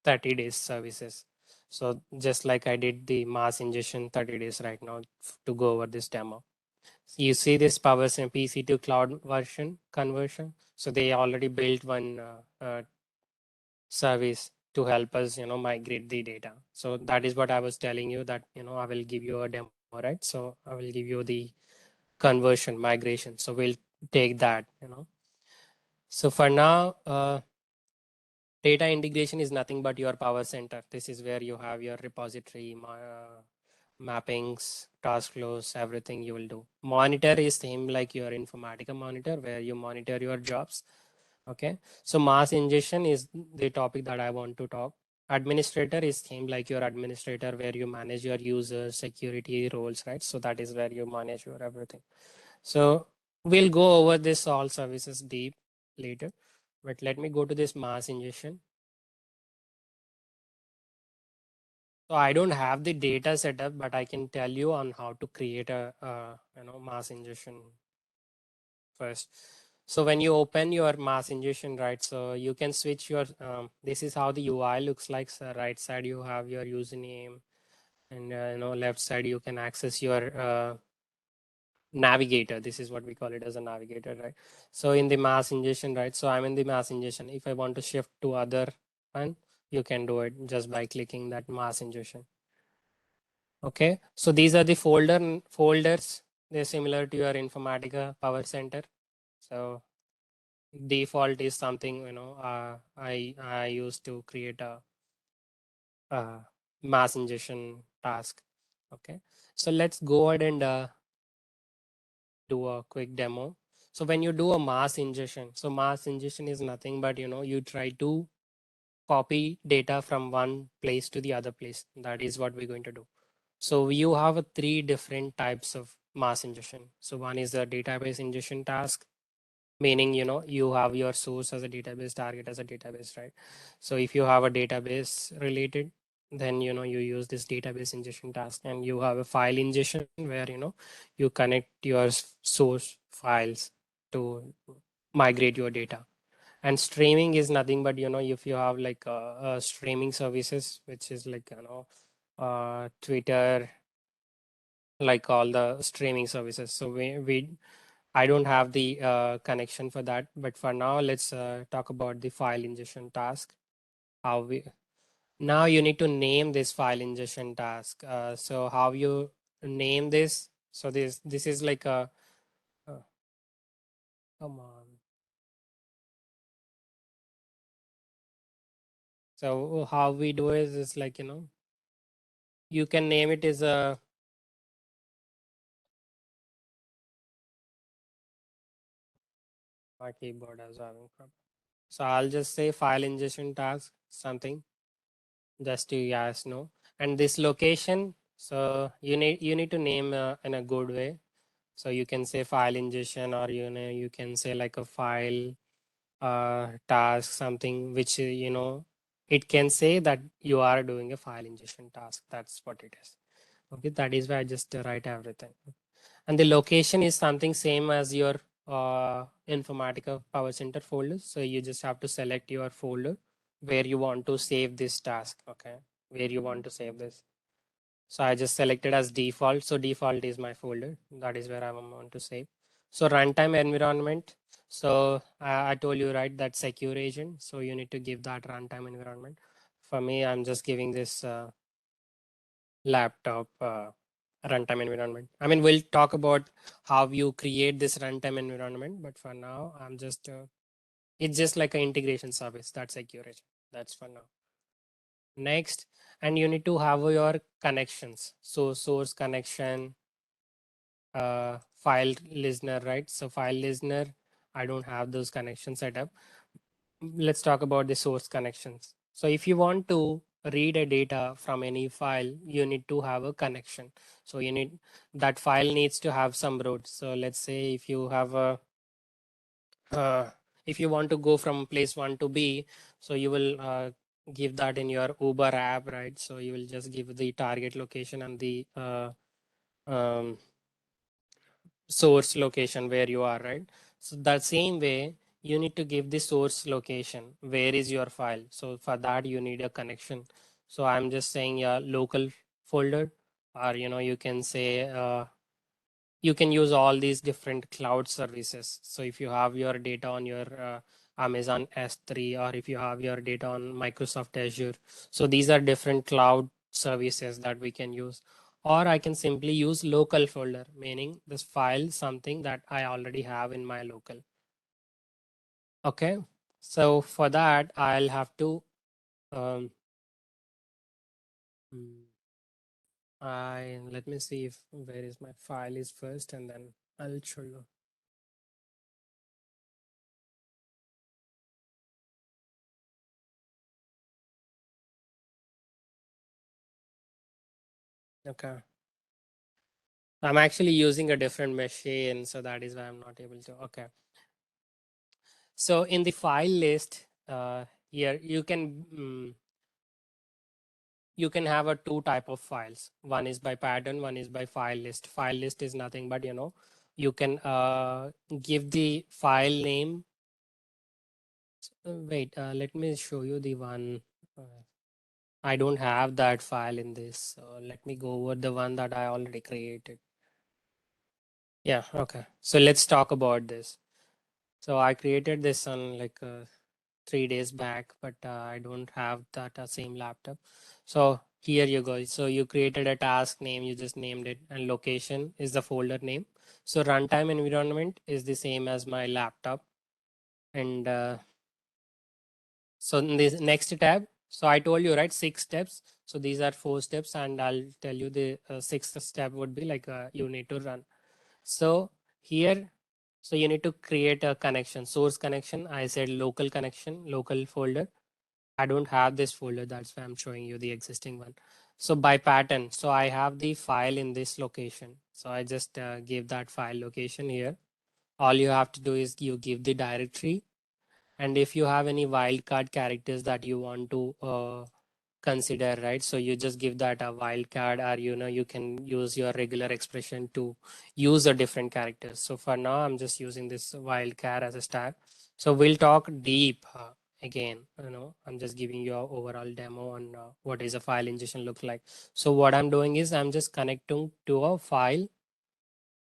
30 days services. So just like I did the mass ingestion 30 days right now to go over this demo. You see this PowerCenter PC to cloud version conversion. So they already built one service to help us, migrate the data. So that is what I was telling you that, I will give you a demo, right? So I will give you the conversion migration. So we'll take that. So for now, data integration is nothing but your PowerCenter. This is where you have your repository, mappings, task flows, everything you will do. Monitor is same like your Informatica monitor where you monitor your jobs. Okay. So mass ingestion is the topic that I want to talk. Administrator is same like your administrator where you manage your users, security roles, right? So that is where you manage your everything. So we'll go over this all services deep later, but let me go to this mass ingestion. So I don't have the data set up, but I can tell you on how to create a mass ingestion first. So when you open your mass ingestion, right? So you can switch your. This is how the UI looks like. So right side you have your username, and left side you can access your navigator. This is what we call it as a navigator, right? So in the mass ingestion, right? So I'm in the mass ingestion. If I want to shift to other one, you can do it just by clicking that mass ingestion. Okay, so these are the folders. They're similar to your Informatica PowerCenter. So default is something I used to create a mass ingestion task. Okay, so let's go ahead and do a quick demo. So when you do a mass ingestion, so mass ingestion is nothing but you try to copy data from one place to the other place. That is what we're going to do. So you have three different types of mass ingestion. So one is the database ingestion task, meaning you have your source as a database, target as a database, right? So if you have a database related, then you use this database ingestion task, and you have a file ingestion where you connect your source files to migrate your data. And streaming is nothing but if you have like streaming services, which is like Twitter, like all the streaming services. So we I don't have the connection for that, but for now let's talk about the file ingestion task. How we Now you need to name this file ingestion task. So how you name this? So this is like a come on. So how we do is like you can name it as a my keyboard is having problem. So I'll just say file ingestion task something just to yes no, and this location. So you need to name in a good way. So you can say file ingestion, or you can say like a file task something which it can say that you are doing a file ingestion task. That's what it is. Okay, that is why I just write everything. And the location is something same as your Informatica PowerCenter folder. So you just have to select your folder where you want to save this task. Okay, where you want to save this. So I just selected as default. So default is my folder. That is where I want to save. So runtime environment. So I told you right that secure agent. So you need to give that runtime environment. For me, I'm just giving this laptop runtime environment. I mean, we'll talk about how you create this runtime environment, but for now, I'm just it's just like an integration service. That's secure agent. That's for now. Next, and you need to have your connections. So source connection, file listener, right? So file listener, I don't have those connections set up. Let's talk about the source connections. So if you want to read a data from any file, you need to have a connection. So you need that file needs to have some route. So let's say if you have a if you want to go from place 1 to B, so you will give that in your Uber app, right? So you will just give the target location and the um, source location where you are, right? So that same way, you need to give the source location. Where is your file? So for that, you need a connection. So I'm just saying your local folder, or you can say you can use all these different cloud services. So if you have your data on your Amazon S3, or if you have your data on Microsoft Azure, so these are different cloud services that we can use. Or I can simply use local folder, meaning this file something that I already have in my local. Okay, so for that I'll have to um, let me see if where is my file is first, and then I'll show you. Okay. I'm actually using a different machine, so that is why I'm not able to. Okay. So in the file list, here you can have a two type of files. One is by pattern, one is by file list. File list is nothing but you can give the file name. Wait, let me show you the one. I don't have that file in this, so let me go over the one that I already created. Yeah, okay. So let's talk about this. So I created this on like 3 days back, but I don't have that same laptop. So here you go. So you created a task name, you just named it, and location is the folder name. So runtime environment is the same as my laptop. And so in this next tab, so I told you, right, 6 steps. So these are 4 steps, and I'll tell you the sixth step would be like you need to run. So here, so you need to create a connection, source connection. I said local connection, local folder. I don't have this folder. That's why I'm showing you the existing one. So by pattern, so I have the file in this location. So I just give that file location here. All you have to do is you give the directory. And if you have any wildcard characters that you want to consider, right, so you just give that a wildcard, or you can use your regular expression to use a different characters. So for now I'm just using this wildcard as a star. So we'll talk deep again. I'm just giving you a overall demo on what is a file ingestion look like. So what I'm doing is I'm just connecting to a file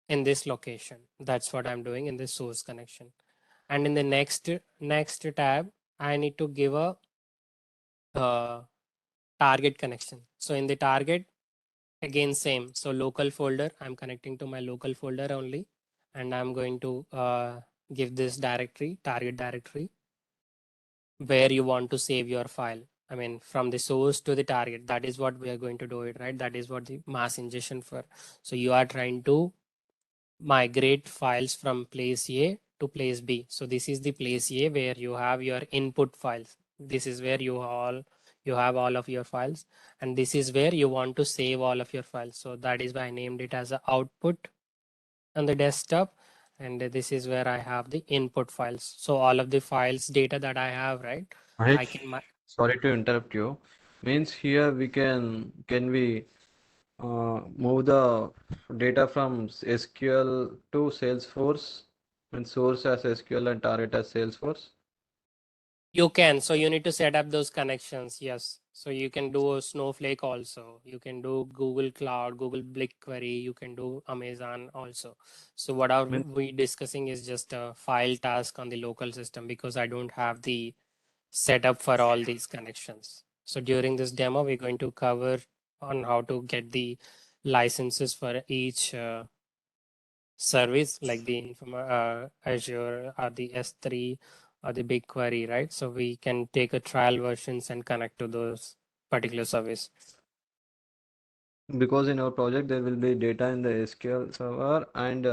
in this location. That's what I'm doing in this source connection. And in the next tab, I need to give a uh, target connection. So in the target, again same. So local folder, I'm connecting to my local folder only, and I'm going to give this directory, target directory, where you want to save your file. I mean, from the source to the target. That is what we are going to do it, right? That is what the mass ingestion for. So you are trying to migrate files from place A to place B. So this is the place A where you have your input files. This is where you have all of your files, and this is where you want to save all of your files. So that is why I named it as a output on the desktop, and this is where I have the input files. So all of the files data that I have, right? I Mahesh, can sorry to interrupt you. Means here we can we move the data from SQL to Salesforce and source as SQL and target as Salesforce. You can. So you need to set up those connections. Yes. So you can do a Snowflake also. You can do Google Cloud, Google BigQuery. You can do Amazon also. So what are Means we discussing is just a file task on the local system, because I don't have the setup for all these connections. So during this demo, we're going to cover on how to get the licenses for each service, like the Azure or the S3 or the BigQuery, right? So we can take a trial versions and connect to those particular service. because in our project there will be data in the SQL server and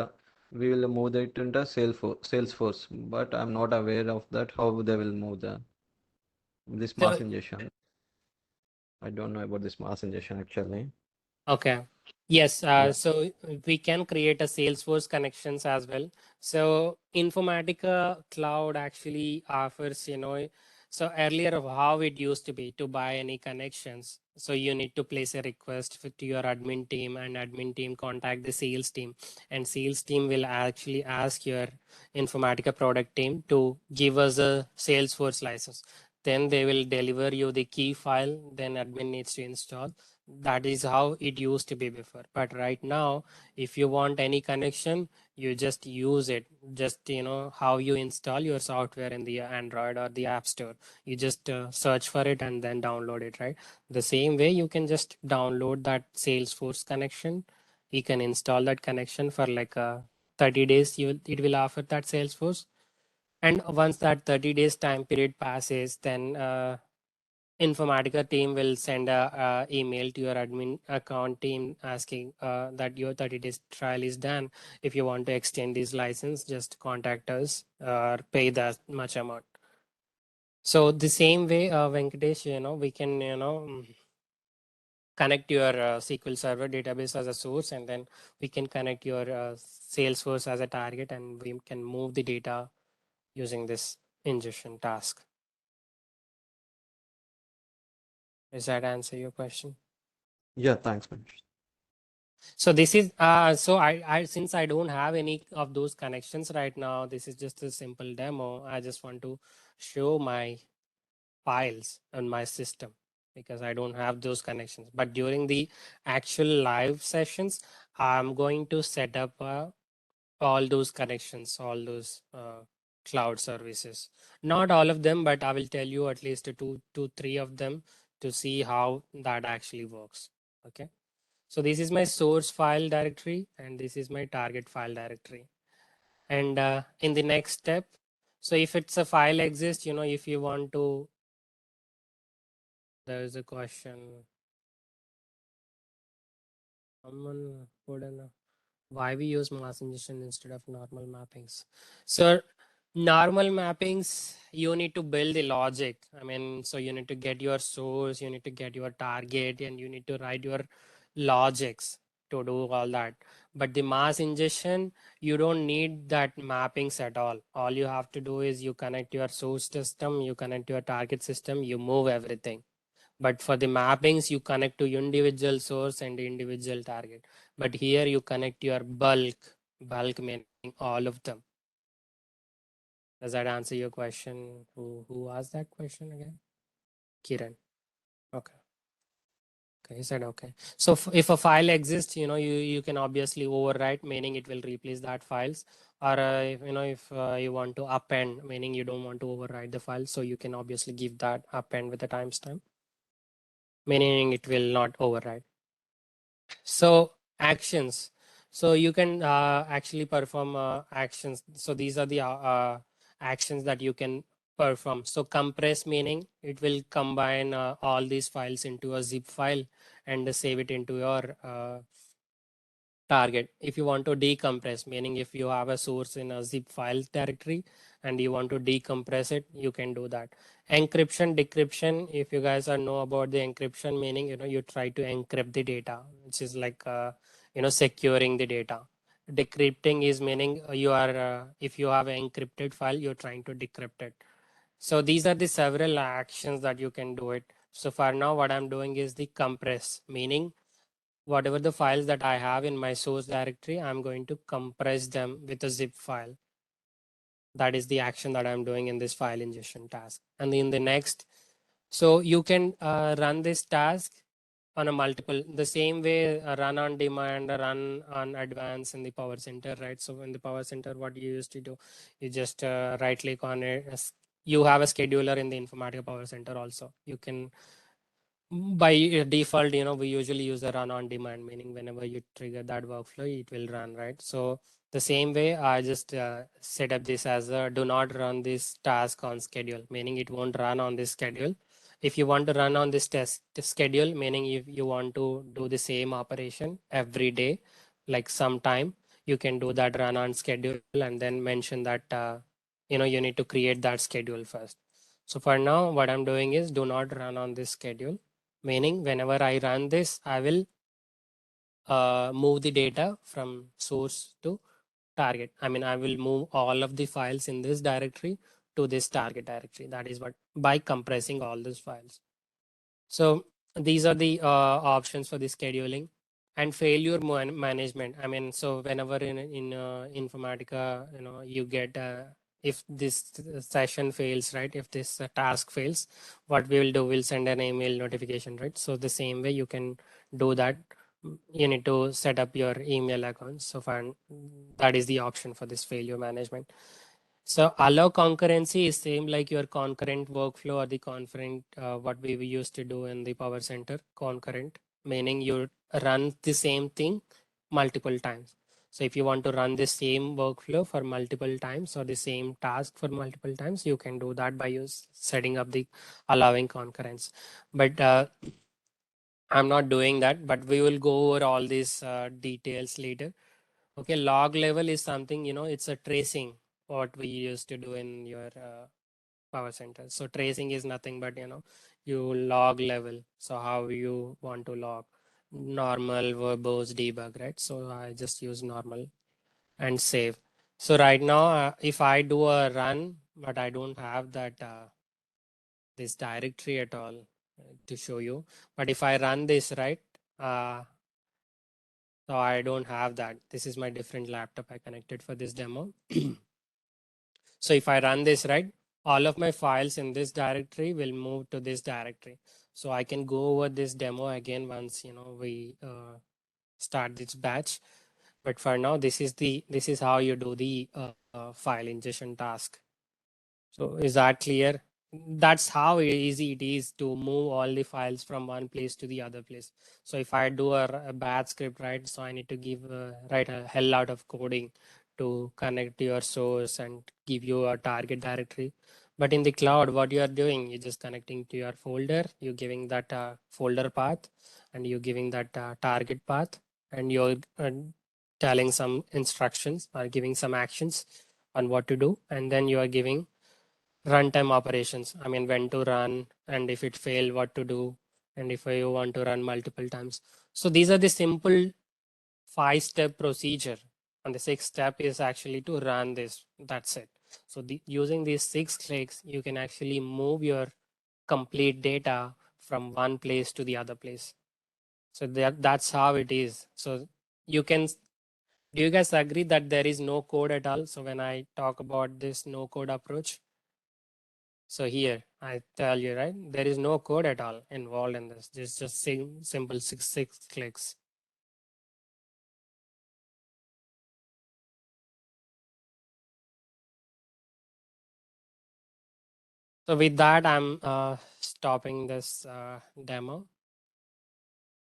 we will move it into Salesforce, but I'm not aware of that how they will move that. This So mass ingestion. I don't know about this mass ingestion actually. okay. Yes, Yeah. so we can create a Salesforce connections as well. So Informatica Cloud actually offers, so earlier of how it used to be to buy any connections. So you need to place a request to your admin team, and admin team contact the sales team, and sales team will actually ask your Informatica product team to give us a Salesforce license. Then they will deliver you the key file, then admin needs to install. That is how it used to be before. But right now, if you want any connection, you just use it. Just how you install your software in the Android or the App Store. You just search for it and then download it, right? The same way you can just download that Salesforce connection. You can install that connection for like 30 days. It will offer that Salesforce. And once that 30 days time period passes, then Informatica team will send a email to your admin account team asking that your 30 days trial is done. If you want to extend this license, just contact us or pay that much amount. So the same way, Venkatesh, we can, connect your SQL Server database as a source, and then we can connect your Salesforce as a target, and we can move the data using this ingestion task. Does that answer your question? Yeah, thanks, Manish. So this is so I since I don't have any of those connections right now, this is just a simple demo. I just want to show my files on my system because I don't have those connections. But during the actual live sessions, I'm going to set up all those connections, all those cloud services. Not all of them, but I will tell you at least two, three of them to see how that actually works. Okay. So this is my source file directory and this is my target file directory. And in the next step, so if it's a file exists, if you want to, there is a question. Someone put in why we use mass ingestion instead of normal mappings. So normal mappings, you need to build the logic. I mean, so you need to get your source, you need to get your target, and you need to write your logics to do all that. But the mass ingestion, you don't need that mappings at all. All you have to do is you connect your source system, you connect your target system, you move everything. But for the mappings, you connect to individual source and individual target. But here you connect your bulk meaning all of them. Does that answer your question? Who asked that question again? Kiran. Okay. Okay, he said okay. So if a file exists, you can obviously overwrite, meaning it will replace that files. Or if you want to append, meaning you don't want to overwrite the file, so you can obviously give that append with the timestamp, meaning it will not overwrite. So actions. So you can actually perform actions. So these are the actions that you can perform. So compress meaning it will combine all these files into a zip file and save it into your target. If you want to decompress, meaning if you have a source in a zip file directory and you want to decompress it, you can do that. Encryption, decryption, if you guys are know about the encryption, meaning you try to encrypt the data, which is like securing the data. Decrypting is meaning you are if you have an encrypted file, you're trying to decrypt it. So these are the several actions that you can do it. So for now, what I'm doing is the compress, meaning whatever the files that I have in my source directory, I'm going to compress them with a zip file. That is the action that I'm doing in this file ingestion task. And in the next, so you can run this task on a multiple, the same way run on demand, run on advance in the Power Center, right? So in the Power Center, what you used to do, you just right click on it. You have a scheduler in the Informatica Power Center also. You can by default, we usually use a run on demand, meaning whenever you trigger that workflow, it will run, right? So the same way, I just set up this as a do not run this task on schedule, meaning it won't run on this schedule. If you want to run on this test schedule, meaning if you want to do the same operation every day, like sometime, you can do that run on schedule and then mention that, you need to create that schedule first. So for now, what I'm doing is do not run on this schedule, meaning whenever I run this, I will move the data from source to target. I mean, I will move all of the files in this directory to this target directory. That is what by compressing all those files. So these are the options for the scheduling and failure management. I mean, so whenever in Informatica, you get if this session fails, right? If this task fails, what we will do, we'll send an email notification, right? So the same way you can do that. You need to set up your email account. So that is the option for this failure management. So allow concurrency is same like your concurrent workflow or the concurrent what we used to do in the Power Center. Concurrent meaning you run the same thing multiple times. So if you want to run the same workflow for multiple times or the same task for multiple times, you can do that by setting up the allowing concurrence. But I'm not doing that, but we will go over all these details later. Okay, log level is something, it's a tracing, what we used to do in your Power Center. So tracing is nothing but, you log level. So how you want to log normal, verbose, debug, right? So I just use normal and save. So right now, if I do a run, but I don't have that this directory at all to show you. But if I run this, right? So I don't have that. This is my different laptop I connected for this demo. So if I run this, right, all of my files in this directory will move to this directory. So I can go over this demo again once, we start this batch. But for now, this is how you do the file ingestion task. So is that clear? That's how easy it is to move all the files from one place to the other place. So if I do a bad script, right, so I need to write a hell out of coding to connect to your source and give you a target directory. But in the cloud, what you are doing, you're just connecting to your folder, you're giving that folder path, and you're giving that target path, and you're telling some instructions or giving some actions on what to do, and then you are giving runtime operations. I mean, when to run, and if it fail, what to do, and if you want to run multiple times. So these are the simple 5-step procedure. And the 6th step is actually to run this. That's it. So using these 6 clicks, you can actually move your complete data from one place to the other place. So that's how it is. So you can, do you guys agree that there is no code at all? So when I talk about this no code approach, so here I tell you, right, there is no code at all involved in this. It's just simple six clicks. So with that, I'm stopping this demo.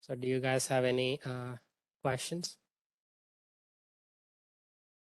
So do you guys have any questions?